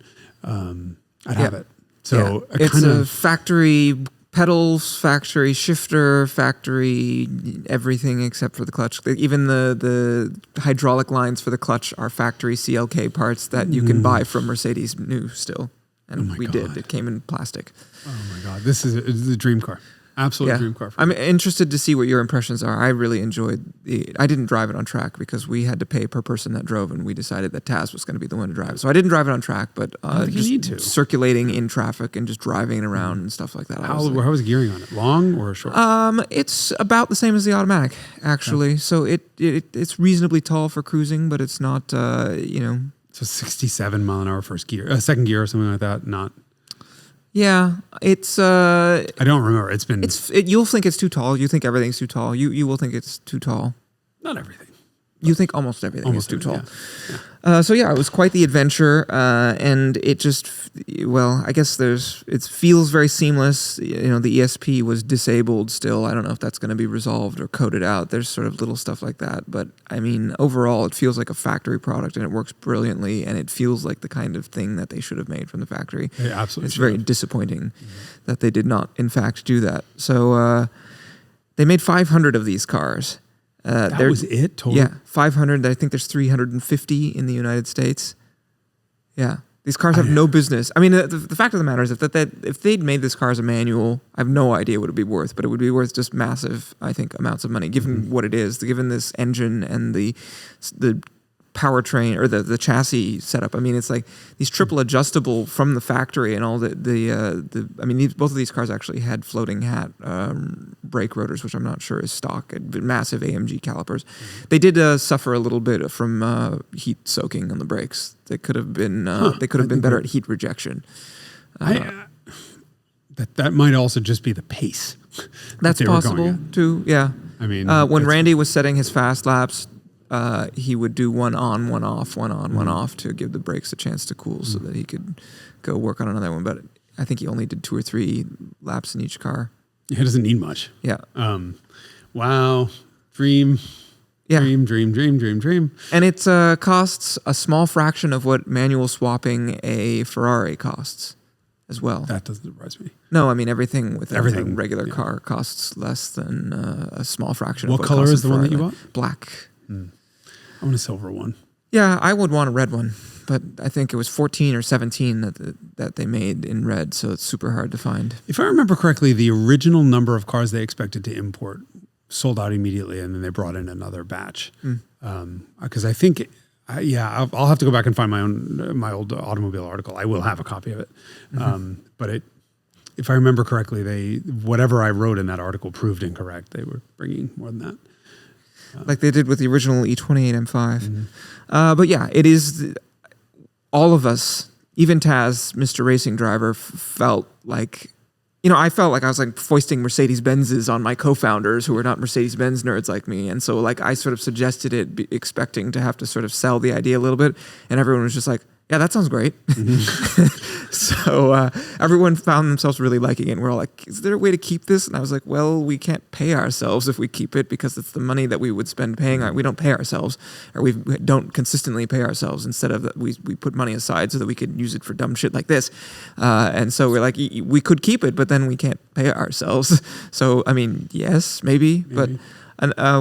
I'd have it. So it's a factory pedals, factory shifter, factory everything except for the clutch. Even the hydraulic lines for the clutch are factory CLK parts that you can buy from Mercedes new still. And we did. It came in plastic. Oh my God. This is a dream car. Absolute dream car. I'm interested to see what your impressions are. I really enjoyed I didn't drive it on track because we had to pay per person that drove, and we decided that Taz was going to be the one to drive it. So I didn't drive it on track, but just circulating in traffic and just driving it around and stuff like that. How was gearing on it? Long or short? It's about the same as the automatic, actually. Okay. So it's reasonably tall for cruising, but it's not, So 67 mile an hour second gear or something like that. Not. Yeah, it's. I don't remember. It's been. You'll think it's too tall. You think everything's too tall. You will think it's too tall. Not everything. You think almost everything is too tall. Yeah. So it was quite the adventure, and it just, I guess it feels very seamless. The ESP was disabled still. I don't know if that's going to be resolved or coded out. There's sort of little stuff like that, but I mean, overall, it feels like a factory product, and it works brilliantly, and it feels like the kind of thing that they should have made from the factory. It absolutely. It's very disappointing that they did not, in fact, do that. So they made 500 of these cars. That was it? Total? Yeah, 500. I think there's 350 in the United States. Yeah. These cars have no business. I mean, the fact of the matter is if they'd made this car as a manual, I have no idea what it would be worth, but it would be worth just massive, I think, amounts of money, given what it is, given this engine and the powertrain or the chassis setup. I mean, it's like these triple adjustable from the factory, and all both of these cars actually had floating hat brake rotors, which I'm not sure is stock. Massive AMG calipers. They did suffer a little bit from heat soaking on the brakes. They could have been better at heat rejection. That might also just be the pace. That's possible too. Yeah. I mean, when Randy was setting his fast laps, he would do one on, one off, one on, one off to give the brakes a chance to cool so that he could go work on another one. But I think he only did 2 or 3 laps in each car. Yeah, it doesn't need much. Yeah. Wow. Dream. Yeah. Dream. And it costs a small fraction of what manual swapping a Ferrari costs as well. That doesn't surprise me. No, I mean, everything with a regular car costs less than a small fraction of what color costs is the one that you bought? Black. I want a silver one. Yeah, I would want a red one, but I think it was 14 or 17 that they made in red, so it's super hard to find. If I remember correctly, the original number of cars they expected to import sold out immediately, and then they brought in another batch. Because I think, I'll have to go back and find my old automobile article. I will have a copy of it. But if I remember correctly, whatever I wrote in that article proved incorrect. They were bringing more than that. Like they did with the original E28 M5. But yeah, it is, all of us, even Taz, Mr. Racing Driver, felt like, I felt like I was like foisting Mercedes-Benzes on my co-founders who are not Mercedes-Benz nerds like me. And so like I sort of suggested it, expecting to have to sort of sell the idea a little bit. And everyone was just like, yeah, that sounds great. So everyone found themselves really liking it. And we're all like, is there a way to keep this? And I was like, well, we can't pay ourselves if we keep it because it's the money that we would spend paying. We don't pay ourselves, or we don't consistently pay ourselves. Instead of that, we put money aside so that we could use it for dumb shit like this. And so we're like, we could keep it, but then we can't pay ourselves. So, I mean, yes, maybe. But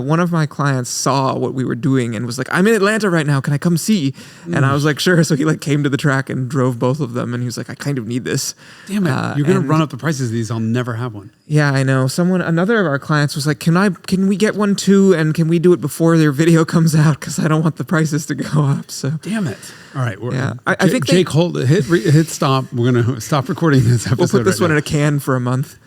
one of my clients saw what we were doing and was like, I'm in Atlanta right now. Can I come see? And I was like, sure. So he like came to the track and drove both of them. And he was like, I kind of need this. Damn it. You're going to run up the prices of these. I'll never have one. Yeah, I know. Another of our clients was like, can we get one too? And can we do it before their video comes out? Cause I don't want the prices to go up. So damn it. All right. I think Jake, hit stop. We're going to stop recording this episode. We'll put this one in a can for a month.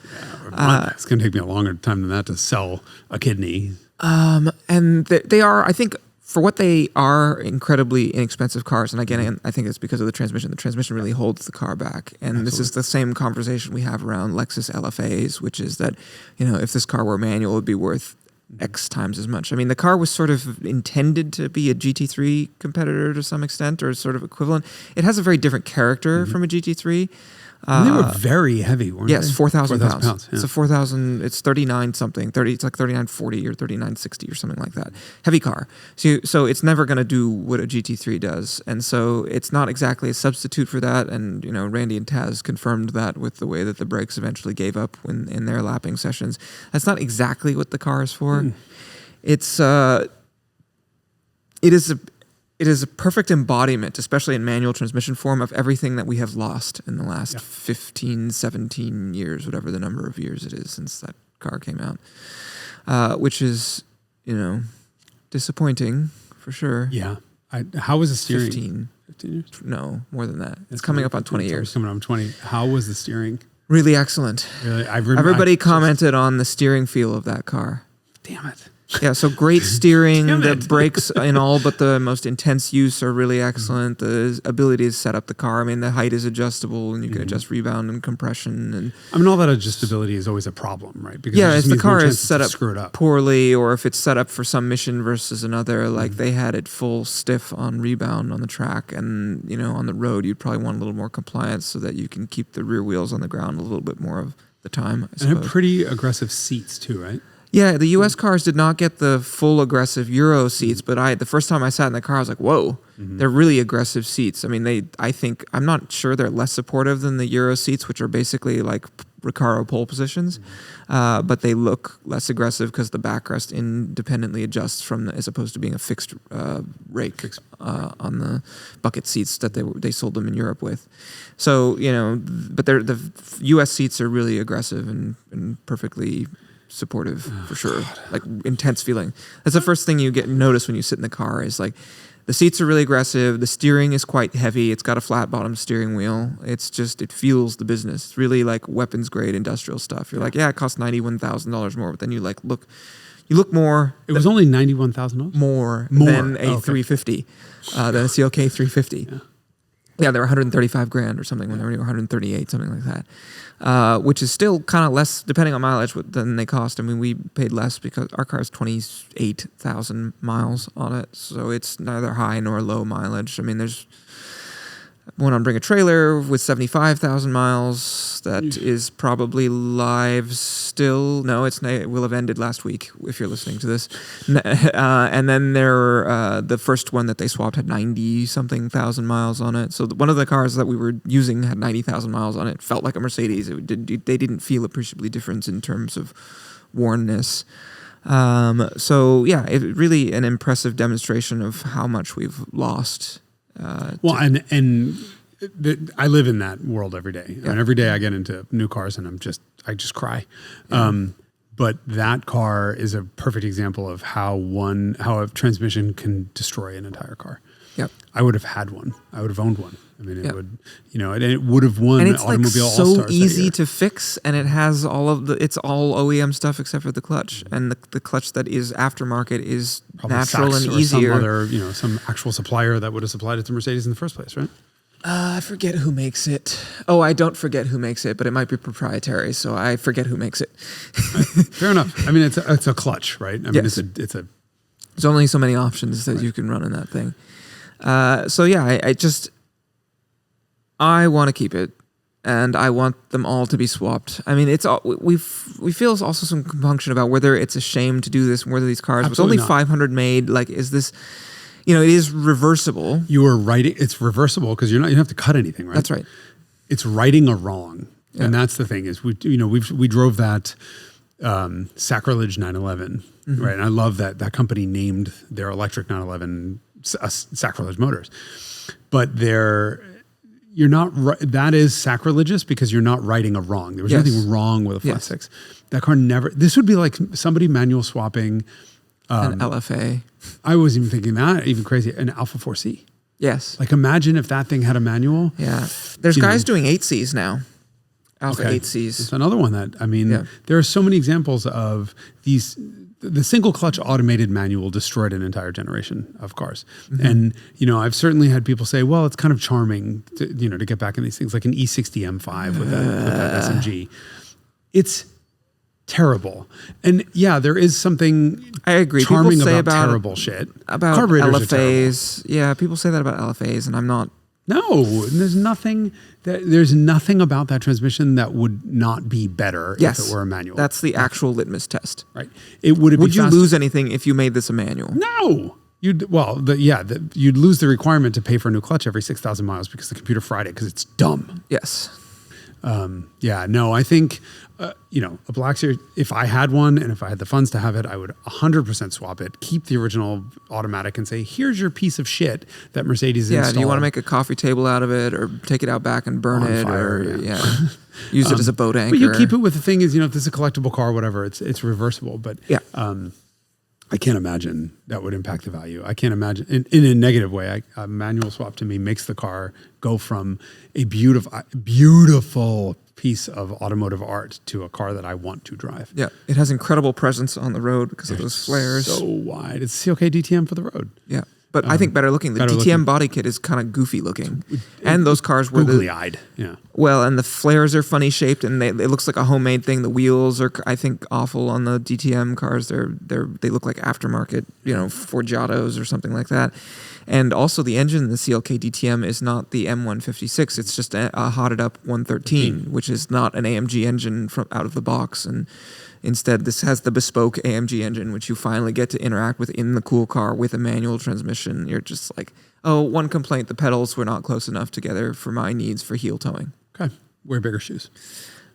It's going to take me a longer time than that to sell a kidney. And they are, I think, for what they are, incredibly inexpensive cars. And again, I think it's because of the transmission. The transmission really holds the car back. And Absolutely. This is the same conversation we have around Lexus LFAs, which is that, if this car were manual, it would be worth X times as much. I mean, the car was sort of intended to be a GT3 competitor to some extent, or sort of equivalent. It has a very different character from a GT3. And they were very heavy, weren't they? Yes, 4,000 pounds. Yeah. It's a 4,000, it's 39 something, it's like 3940 or 3960 or something like that. Heavy car. So it's never going to do what a GT3 does. And so it's not exactly a substitute for that. And, Randy and Taz confirmed that with the way that the brakes eventually gave up in their lapping sessions. That's not exactly what the car is for. It is a perfect embodiment, especially in manual transmission form, of everything that we have lost in the last 15, 17 years, whatever the number of years it is since that car came out, which is, disappointing for sure. Yeah. How was the steering? 15 years? No, more than that. It's coming up on 20 years. It's coming up on 20. How was the steering? Really excellent. Really? Everybody commented on the steering feel of that car. Damn it. Yeah, so great steering. The brakes in all but the most intense use are really excellent. The ability to set up the car. I mean, the height is adjustable, and you can adjust rebound and compression. And I mean, all that adjustability is always a problem, right? Because if the car is set up poorly, or if it's set up for some mission versus another, like they had it full stiff on rebound on the track, and on the road, you'd probably want a little more compliance so that you can keep the rear wheels on the ground a little bit more of the time. I suppose. And pretty aggressive seats too, right? Yeah, the U.S. cars did not get the full aggressive Euro seats, but the first time I sat in the car, I was like, whoa, they're really aggressive seats. I mean, I'm not sure they're less supportive than the Euro seats, which are basically like Recaro pole positions, but they look less aggressive because the backrest independently adjusts as opposed to being a fixed rake on the bucket seats that they sold them in Europe with. So, but the U.S. seats are really aggressive and perfectly supportive for sure. Like intense feeling. That's the first thing you notice when you sit in the car is like the seats are really aggressive. The steering is quite heavy. It's got a flat bottom steering wheel. It feels the business. It's really like weapons grade industrial stuff. You're like, yeah, it costs $91,000 more, but then you look more. It was only $91,000 more than a 350, than a CLK350. Yeah, they were $135,000 or something when they were 138, something like that, which is still kind of less, depending on mileage, than they cost. I mean, we paid less because our car has 28,000 miles on it, so it's neither high nor low mileage. I mean, there's one on Bring a Trailer with 75,000 miles that is probably live still. No, it will have ended last week if you're listening to this. And then the first one that they swapped had 90-something thousand miles on it. So one of the cars that we were using had 90,000 miles on it. It felt like a Mercedes. They didn't feel appreciably different in terms of wornness. So yeah, it really an impressive demonstration of how much we've lost. Well, I live in that world every day. Yeah. And every day I get into new cars and I just cry. Yeah. But that car is a perfect example of how a transmission can destroy an entire car. Yep. I would have had one. I would have owned one. I mean, it would, and it would have won and it's Automobile like so All-Stars easy to fix, and it has it's all OEM stuff except for the clutch, and the clutch that is aftermarket is Probably natural Sachs and or easier. Some other, some actual supplier that would have supplied it to Mercedes in the first place, right? I forget who makes it. Oh, I don't forget who makes it, but it might be proprietary, so I forget who makes it. Fair enough. I mean, it's a clutch, right? I mean, Yes. There's only so many options that you can run in that thing. So yeah, I want to keep it, and I want them all to be swapped. I mean, it's all we feel also some compunction about whether it's a shame to do this, and whether these cars with only 500 made, like, is this, it is reversible. You are right. It's reversible because you don't have to cut anything, right? That's right. It's righting a wrong, Yeah. and that's the thing is we drove that Sacrilege 911, right? And I love that company named their electric 911 Sacrilege Motors, but you're not that is sacrilegious because you're not righting a wrong. There was nothing wrong with a flat six. That car never. This would be like somebody manual swapping an LFA. I was even thinking that even crazy an Alpha 4C. Yes. Like imagine if that thing had a manual. Yeah. There's guys doing 8Cs now. Alpha 8Cs. It's another one that, I mean, there are so many examples of these. The single clutch automated manual destroyed an entire generation of cars. Mm-hmm. And, I've certainly had people say, well, it's kind of charming to get back in these things like an E60 M5 with that SMG. It's terrible. And yeah, there is something I agree. charming people say about terrible shit. About LFAs. Yeah, people say that about LFAs, and I'm not. No, there's nothing about that transmission that would not be better if it were a manual. That's the actual litmus test. Right. Would you lose anything if you made this a manual? No. You'd lose the requirement to pay for a new clutch every 6,000 miles because the computer fried it because it's dumb. Yes. I think, a Black Series, if I had one and if I had the funds to have it, I would 100% swap it, keep the original automatic and say, here's your piece of shit that Mercedes installed. Yeah, do you want to make a coffee table out of it or take it out back and burn it fire, or use it as a boat anchor? But you keep it with the thing is, if this is a collectible car, whatever, it's reversible. But I can't imagine that would impact the value. I can't imagine in a negative way. A manual swap to me makes the car go from a beautiful piece of automotive art to a car that I want to drive. Yeah, it has incredible presence on the road because of those flares. So wide. It's CLK DTM for the road. Yeah. But I think better looking. The DTM body kit is kind of goofy looking. And those cars were googly-eyed. Yeah. Well, and the flares are funny shaped and it looks like a homemade thing. The wheels are, I think, awful on the DTM cars. They look like aftermarket, Forgiatos or something like that. And also the engine in the CLK DTM is not the M156. It's just a hotted up 113, which is not an AMG engine from out of the box. And instead, this has the bespoke AMG engine, which you finally get to interact with in the cool car with a manual transmission. You're just like, oh, one complaint, the pedals were not close enough together for my needs for heel towing. Okay. Wear bigger shoes.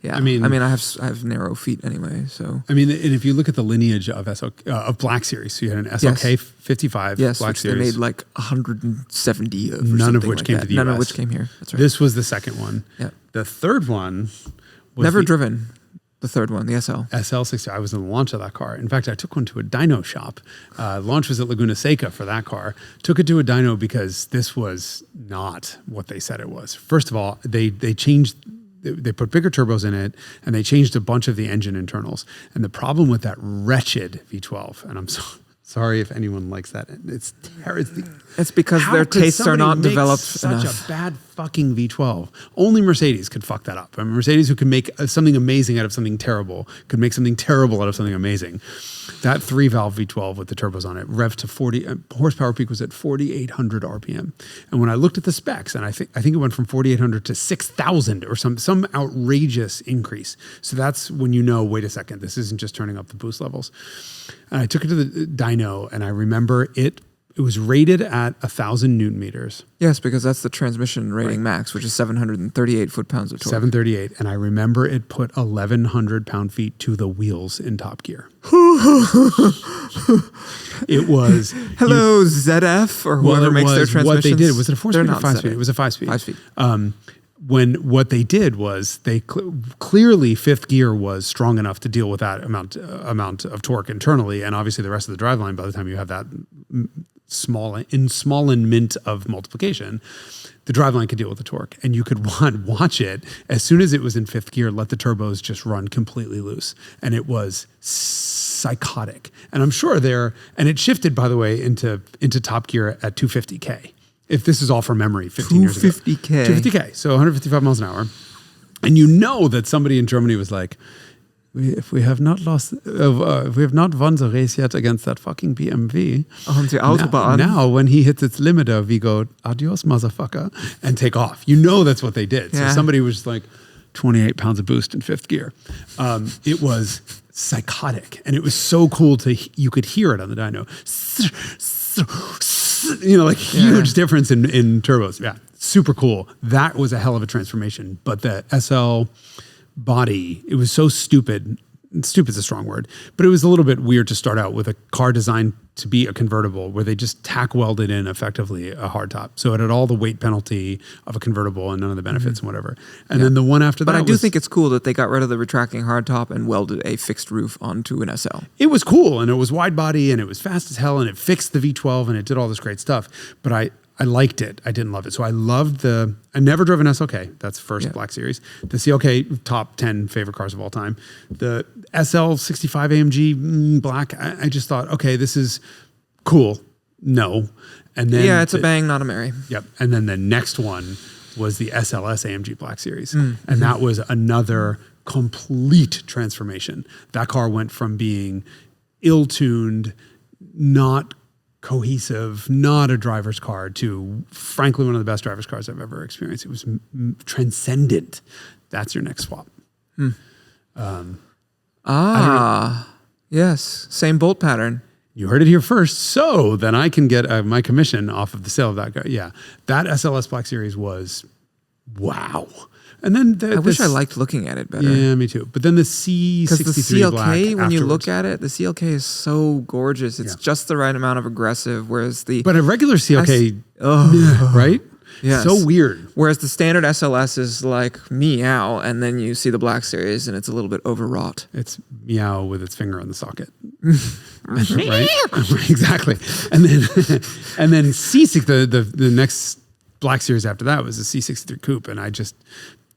Yeah. I mean, I have narrow feet anyway, so. I mean, and if you look at the lineage of Black Series, so you had an SLK 55 Black Series. They made like 170 of none of which came to the US. None of which came here. That's right. This was the second one. Yeah. The third one was never driven. The third one, the SL. SL60. I was in the launch of that car. In fact, I took one to a dyno shop. Launch was at Laguna Seca for that car. Took it to a dyno because this was not what they said it was. First of all, they changed. They put bigger turbos in it, and they changed a bunch of the engine internals. And the problem with that wretched V12, and I'm sorry if anyone likes that, it's because their tastes are not developed such enough. A bad fucking V12. Only Mercedes could fuck that up. I mean, Mercedes, who can make something amazing out of something terrible, could make something terrible out of something amazing. That 3-valve V12 with the turbos on it, revved to 40, horsepower peak was at 4,800 RPM. And when I looked at the specs, and I think it went from 4,800 to 6,000 or some outrageous increase. So that's when wait a second, this isn't just turning up the boost levels. And I took it to the dyno, and I remember it It was rated at 1,000 Newton meters. Yes, because that's the transmission rating max, which is 738 foot-pounds of torque. 738. And I remember it put 1,100 pound-feet to the wheels in top gear. It was... Hello, ZF, or whoever makes their transmissions. What they did, was it a 4-speed or 5-speed? It was a 5-speed. 5-speed. What they did was they clearly fifth gear was strong enough to deal with that amount of torque internally, and obviously the rest of the driveline, by the time you have that small mint of multiplication, the driveline could deal with the torque, and you could watch it as soon as it was in fifth gear, let the turbos just run completely loose, and it was psychotic. And I'm sure and it shifted, by the way, into top gear at 250K. If this is all from memory, 15 years ago. 250K. 250K, so 155 miles an hour. And you know that somebody in Germany was like, if we have not won the race yet against that fucking BMW, on the Autobahn. Now when he hits its limiter, we go, adios, motherfucker, and take off. You know that's what they did. Yeah. So somebody was like, 28 pounds of boost in fifth gear. It was psychotic. And it was so cool you could hear it on the dyno. Like huge difference in turbos. Yeah, super cool. That was a hell of a transformation. But the SL body, it was so stupid. Stupid's a strong word, but it was a little bit weird to start out with a car designed to be a convertible where they just tack welded in effectively a hardtop. So it had all the weight penalty of a convertible and none of the benefits and whatever. And then the one after that. But I do think it's cool that they got rid of the retracting hardtop and welded a fixed roof onto an SL. It was cool, and it was wide body, and it was fast as hell, and it fixed the V12, and it did all this great stuff. But I liked it. I didn't love it. So I loved I never drove an SLK. That's first Black Series. The CLK, top 10 favorite cars of all time. The SL65 AMG Black, I just thought, okay, this is cool. No. And then it's a bang, not a marry. Yep. And then the next one was the SLS AMG Black Series. And that was another complete transformation. That car went from being ill-tuned, not cohesive, not a driver's car, to frankly one of the best driver's cars I've ever experienced. It was transcendent. That's your next swap. Yes, same bolt pattern. You heard it here first. So then I can get my commission off of the sale of that car. Yeah, that SLS Black Series was wow. And then I wish I liked looking at it better. Yeah, me too. But then the C63 because the CLK, Black when afterwards. you look at it, the CLK is so gorgeous. It's just the right amount of aggressive, whereas but a regular CLK, right? Yes. So weird. Whereas the standard SLS is like meow, and then you see the Black Series, and it's a little bit overwrought. It's meow with its finger on the socket. Right? Exactly. And then C6, the next Black Series after that was the C63 Coupe, and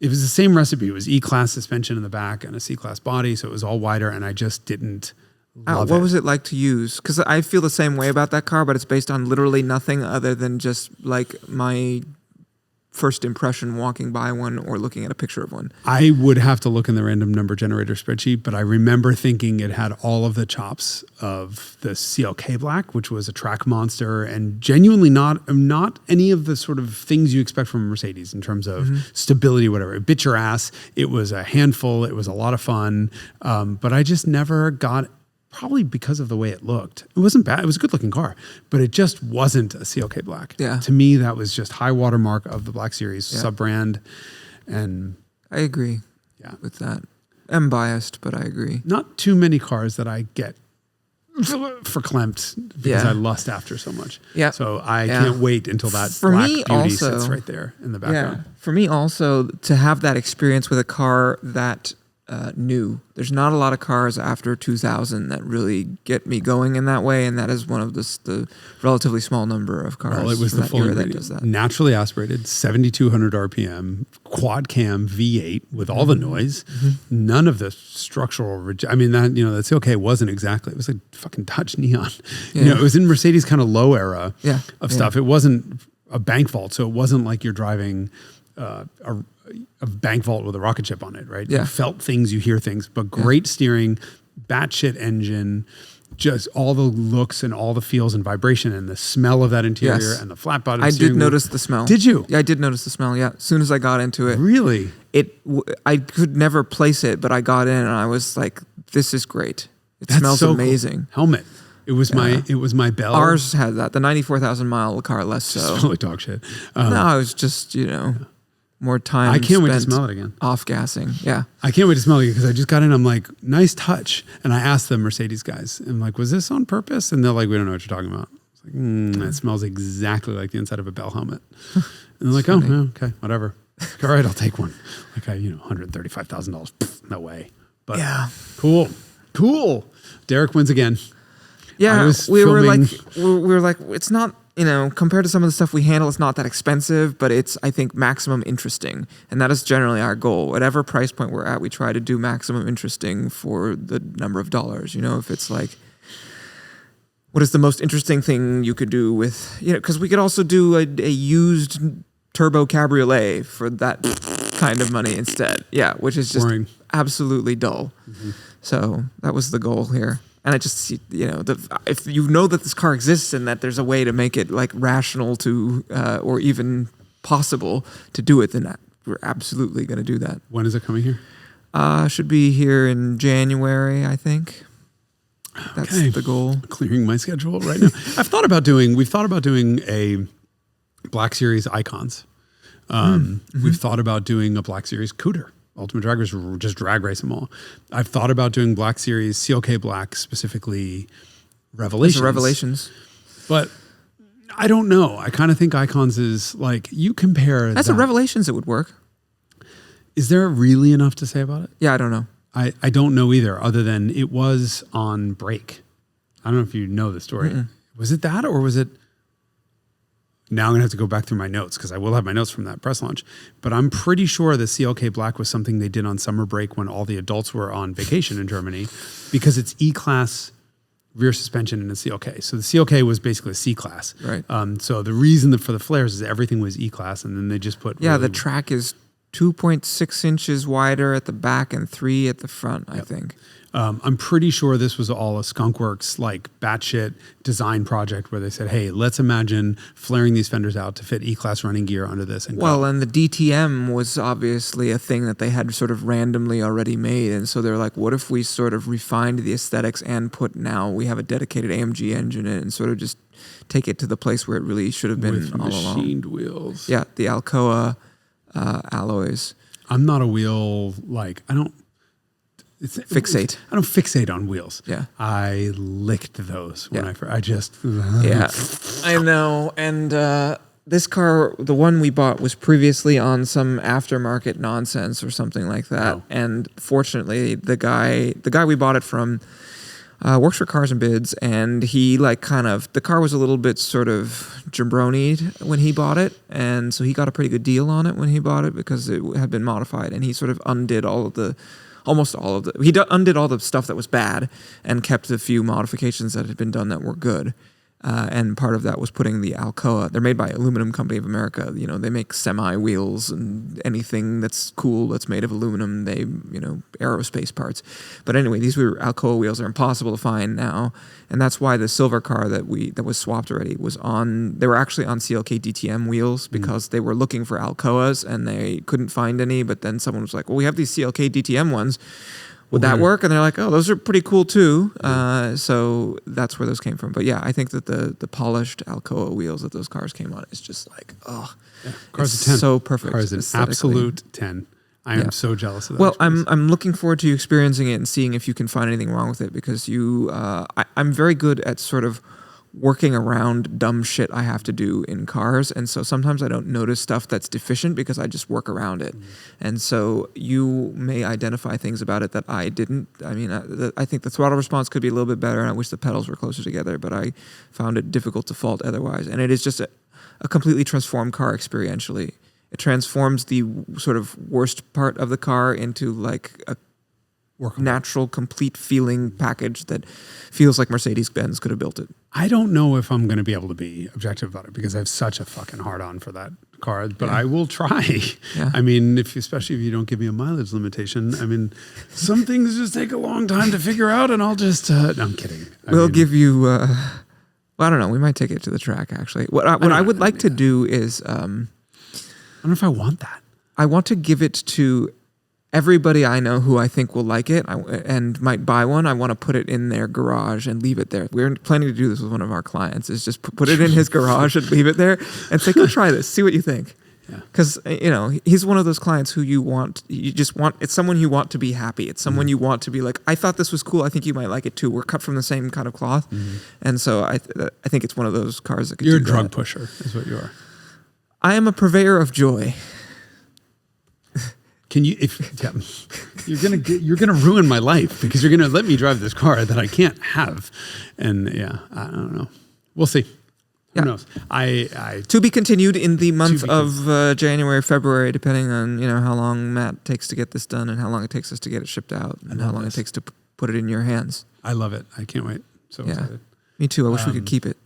it was the same recipe. It was E-Class suspension in the back and a C-Class body, so it was all wider, and I just didn't love it. What was it like to use? Because I feel the same way about that car, but it's based on literally nothing other than just like my first impression walking by one or looking at a picture of one. I would have to look in the random number generator spreadsheet, but I remember thinking it had all of the chops of the CLK Black, which was a track monster and genuinely not any of the sort of things you expect from a Mercedes in terms of stability, whatever. It bit your ass. It was a handful. It was a lot of fun. But I just never got, probably because of the way it looked. It wasn't bad. It was a good looking car, but it just wasn't a CLK Black. Yeah. To me, that was just high watermark of the Black Series sub-brand. And I agree with that. I'm biased, but I agree. Not too many cars that I get verklempt because I lust after so much. Yeah. So I can't wait until that For Black me beauty also, sits right there in the background. Yeah. For me also, to have that experience with a car that new. There's not a lot of cars after 2000 that really get me going in that way, and that is one of the relatively small number of cars. Well, it was the full that does that. Naturally aspirated, 7,200 RPM, quad cam V8 with all the noise, none of the structural. I mean, that the CLK wasn't exactly. It was like fucking Dodge Neon. Yeah. It was in Mercedes kind of low era of stuff. Yeah. It wasn't a bank vault, so it wasn't like you're driving a bank vault with a rocket ship on it, right? Yeah. You felt things, you hear things, but great steering, batshit engine, just all the looks and all the feels and vibration and the smell of that interior and the flat bottom. I did notice the smell. Did you? Yeah, I did notice the smell. Yeah, as soon as I got into it, really, I could never place it, but I got in and I was like, "This is great. It smells so amazing." Cool. Helmet. It was my Bell. Ours had that. The 94,000-mile car, less so. It smelled like dog shit. No, it was just, more time I can't wait to spent smell it again. off gassing. Yeah. I can't wait to smell it because I just got in. I'm like, nice touch. And I asked the Mercedes guys, I'm like, was this on purpose? And they're like, we don't know what you're talking about. It's like, it smells exactly like the inside of a Bell helmet. And they're like, oh, yeah, okay, whatever. Like, all right, I'll take one. Like, $135,000. No way. But yeah. Cool. Derek wins again. Yeah, we were like, it's not, compared to some of the stuff we handle, it's not that expensive, but it's, I think, maximum interesting. And that is generally our goal. Whatever price point we're at, we try to do maximum interesting for the number of dollars. If it's like, what is the most interesting thing you could do with, because we could also do a used turbo cabriolet for that kind of money instead. Yeah, which is just boring. Absolutely dull. Mm-hmm. So that was the goal here. And I just see, if you know that this car exists and that there's a way to make it like rational to, or even possible to do it, then we're absolutely going to do that. When is it coming here? Should be here in January, I think. That's the goal. Clearing my schedule right now. We've thought about doing a Black Series Icons. We've thought about doing a Black Series Cooter. Ultimate Drag Race, just drag race them all. I've thought about doing Black Series, CLK Black, specifically Revelations. Revelations. But I don't know. I kind of think Icons is like, you compare That's a Revelations, it would work. Is there really enough to say about it? Yeah, I don't know. I don't know either, other than it was on break. I don't know if you know the story. Mm-mm. Was it that, or was it... Now I'm going to have to go back through my notes because I will have my notes from that press launch. But I'm pretty sure the CLK Black was something they did on summer break when all the adults were on vacation in Germany, because it's E-Class rear suspension in a CLK. So the CLK was basically a C-Class. Right. So the reason for the flares is everything was E-Class, and then they just put... Yeah, the track is 2.6 inches wider at the back and 3 at the front, I think. I'm pretty sure this was all a Skunkworks like batshit design project where they said, hey, let's imagine flaring these fenders out to fit E-Class running gear under this. And and the DTM was obviously a thing that they had sort of randomly already made. And so they're like, what if we sort of refined the aesthetics and we have a dedicated AMG engine in it and sort of just take it to the place where it really should have been with all along. Machined wheels. Yeah, the Alcoa alloys. I'm not a wheel, I don't fixate on wheels. Yeah. I licked those when I just... Yeah, I know. And this car, the one we bought, was previously on some aftermarket nonsense or something like that. Oh. And fortunately, the guy we bought it from works for Cars and Bids, and he the car was a little bit sort of jabronied when he bought it, and so he got a pretty good deal on it when he bought it because it had been modified, and he sort of undid he undid all the stuff that was bad and kept a few modifications that had been done that were good. And part of that was putting the Alcoa. They're made by Aluminum Company of America. They make semi wheels and anything that's cool that's made of aluminum. They, aerospace parts. But anyway, these Alcoa wheels are impossible to find now, and that's why the silver car that was swapped already was on. They were actually on CLK DTM wheels because they were looking for Alcoas and they couldn't find any. But then someone was like, "Well, we have these CLK DTM ones. Would that work?" And they're like, "Oh, those are pretty cool too." So that's where those came from. But yeah, I think that the polished Alcoa wheels that those cars came on is just like, Car's a 10. So perfect. Car's an absolute 10. I am so jealous of that. Well, I'm looking forward to you experiencing it and seeing if you can find anything wrong with it, because I'm very good at sort of working around dumb shit I have to do in cars, and so sometimes I don't notice stuff that's deficient because I just work around it. And so you may identify things about it that I didn't. I mean, I think the throttle response could be a little bit better, and I wish the pedals were closer together, but I found it difficult to fault otherwise. And it is just a completely transformed car experientially. It transforms the sort of worst part of the car into like a natural, complete feeling package that feels like Mercedes-Benz could have built it. I don't know if I'm going to be able to be objective about it because I have such a fucking hard-on for that car, but I will try. Yeah. I mean, especially if you don't give me a mileage limitation. I mean, some things just take a long time to figure out, and I'll just... no, I'm kidding. We'll give you... well, I don't know. We might take it to the track, actually. What I would like to do is... I don't know if I want that. I want to give it to everybody I know who I think will like it and might buy one, I want to put it in their garage and leave it there. We're planning to do this with one of our clients, is just put it in his garage and leave it there and say, "Come try this, see what you think." Because he's one of those clients who it's someone you want to be happy. It's someone you want to be like, "I thought this was cool. I think you might like it too. We're cut from the same kind of cloth." And so I think it's one of those cars that could You're do a drug that. pusher, is what you are. I am a purveyor of joy. Can you? You're gonna ruin my life because you're gonna let me drive this car that I can't have, and I don't know. We'll see. Who knows? I to be continued in the month of January, February, depending on how long Matt takes to get this done and how long it takes us to get it shipped out and how long it takes to put it in your hands. I love it. I can't wait. So excited. Me too. I wish we could keep it.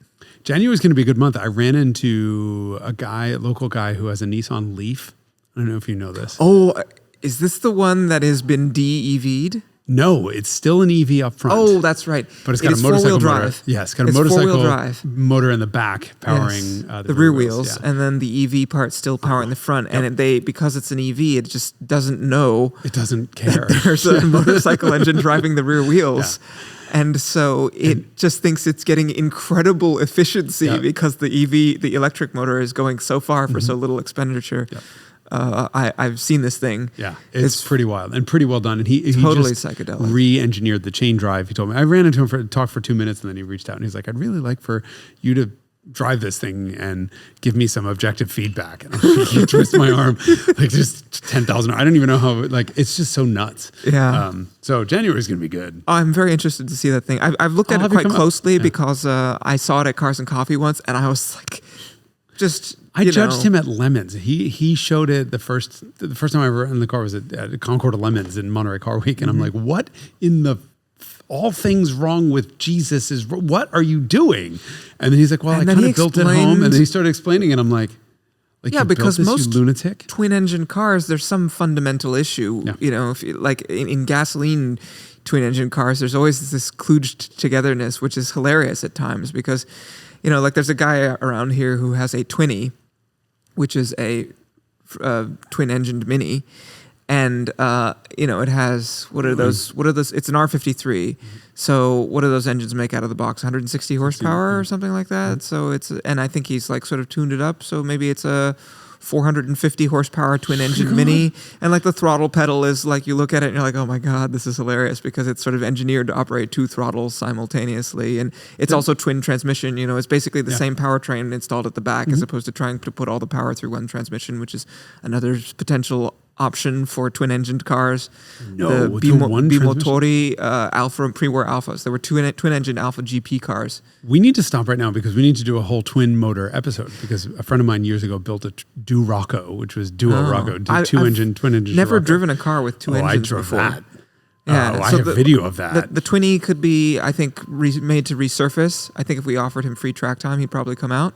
January is going to be a good month. I ran into a local guy who has a Nissan Leaf. I don't know if you know this. Oh, is this the one that has been de-EV'd? No, it's still an EV up front. Oh, that's right. But it's got a motorcycle motor. Drive. Yeah, it's got a motorcycle drive. motor in the back powering the rear wheels, and then the EV part still powering the front. And because it's an EV, it just doesn't know. It doesn't care. There's a motorcycle engine driving the rear wheels. Yeah. And so it just thinks it's getting incredible efficiency because the electric motor is going so far for so little expenditure. Yep. I've seen this thing. Yeah, it's pretty wild and pretty well done. And he totally just psychedelic. Re-engineered the chain drive. He told me, I ran into him talked for 2 minutes, and then he reached out and he's like, "I'd really like for you to drive this thing and give me some objective feedback." And I'm like, he twists my arm like just 10,000. I don't even know how. It's just so nuts. Yeah. So January is going to be good. I'm very interested to see that thing. I've looked at it quite closely because I saw it at Cars and Coffee once, and I was like, I judged him at Lemons. He showed it the first time I ever in the car was at Concord of Lemons in Monterey Car Week, and I'm like, what in the all things wrong with Jesus is what are you doing? And then he's like, well, I kind of built it home, and then he started explaining it. I'm like because most you lunatic twin engine cars, there's some fundamental issue. Yeah. If in gasoline twin engine cars, there's always this kludged togetherness, which is hilarious at times because. There's a guy around here who has a Twinnie, which is a twin-engined Mini, and it has what are those? It's an R53. So what do those engines make out of the box? 160 horsepower or something like that. So and I think he's sort of tuned it up. So maybe it's a 450 horsepower twin engine Mini, and the throttle pedal is you look at it and you're like, oh my god, this is hilarious because it's sort of engineered to operate two throttles simultaneously, and it's also twin transmission. It's basically the same powertrain installed at the back as opposed to trying to put all the power through one transmission, which is another potential option for twin-engined cars. No, the Bimotori Alfa pre-war Alphas. There were twin-engine Alpha GP cars. We need to stop right now because we need to do a whole twin motor episode because a friend of mine years ago built a Rocco, which was Rocco, twin engine. Never Rocco. Driven a car with two engines I drove before. that. Yeah, I have video of that. The Twinnie could be, I think, made to resurface. I think if we offered him free track time, he'd probably come out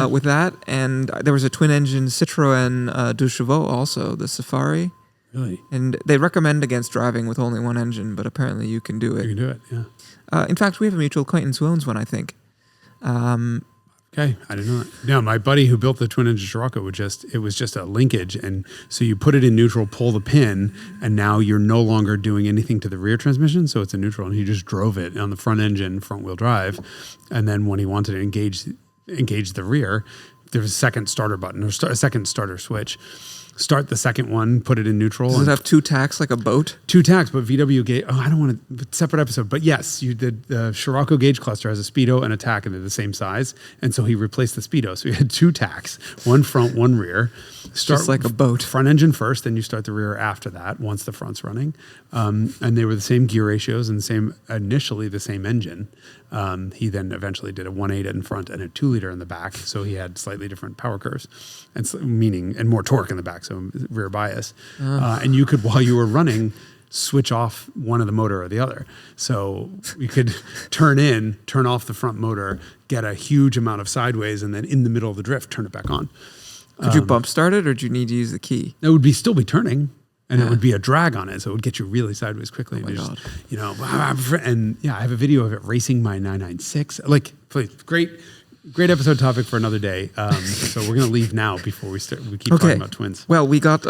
with that. And there was a twin-engine Citroën 2 Chevaux also, the Safari. Really? And they recommend against driving with only one engine, but apparently you can do it. You can do it, yeah. In fact, we have a mutual acquaintance who owns one, I think. Okay, I didn't know that. No, my buddy who built the twin-engine Scirocco it was just a linkage, and so you put it in neutral, pull the pin, and now you're no longer doing anything to the rear transmission, so it's in neutral, and he just drove it on the front engine, front-wheel drive, and then when he wanted to engage the rear, there was a second starter button, or a second starter switch. Start the second one, put it in neutral. Does it have two tacks like a boat? Two tacks, but VW gauge. Oh, I don't want to. Separate episode, but yes, the Scirocco gauge cluster has a speedo and a tack, and they're the same size. And so he replaced the speedo. So he had two tacks, one front, one rear. Just like a boat. Front engine first, then you start the rear after that. Once the front's running, and they were the same gear ratios and initially the same engine. He then eventually did a 1.8 in front and a 2-liter in the back, so he had slightly different power curves, and more torque in the back, so rear bias. And you could, while you were running, switch off one of the motor or the other. So you could turn off the front motor, get a huge amount of sideways, and then in the middle of the drift, turn it back on. Could you bump start it, or do you need to use the key? It would still be turning. And it would be a drag on it, so it would get you really sideways quickly. Oh my God. And I have a video of it racing my 996. Please, great episode topic for another day. So we're gonna leave now before we keep talking about twins. Well, we got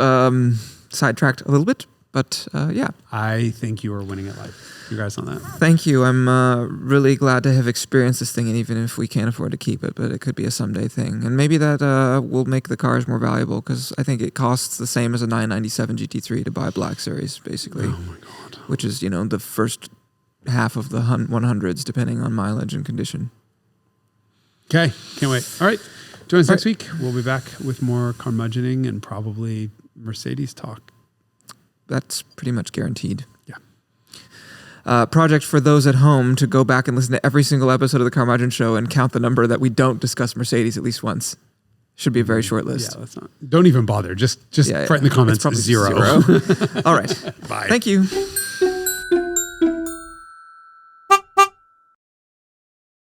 sidetracked a little bit, but yeah. I think you are winning at life. Congrats on that. Thank you. I'm really glad to have experienced this thing, and even if we can't afford to keep it, but it could be a someday thing. And maybe that will make the cars more valuable, because I think it costs the same as a 997 GT3 to buy Black Series, basically. Oh my God. Which is, the first half of the 100s, depending on mileage and condition. Okay, can't wait. All right, join us next week. We'll be back with more Carmudgeoning and probably Mercedes talk. That's pretty much guaranteed. Yeah. Project for those at home to go back and listen to every single episode of the Carmudgeon Show and count the number that we don't discuss Mercedes at least once. Should be a very short list. Yeah, that's not. Don't even bother. Just write in the comments it's 0. All right. Bye. Thank you.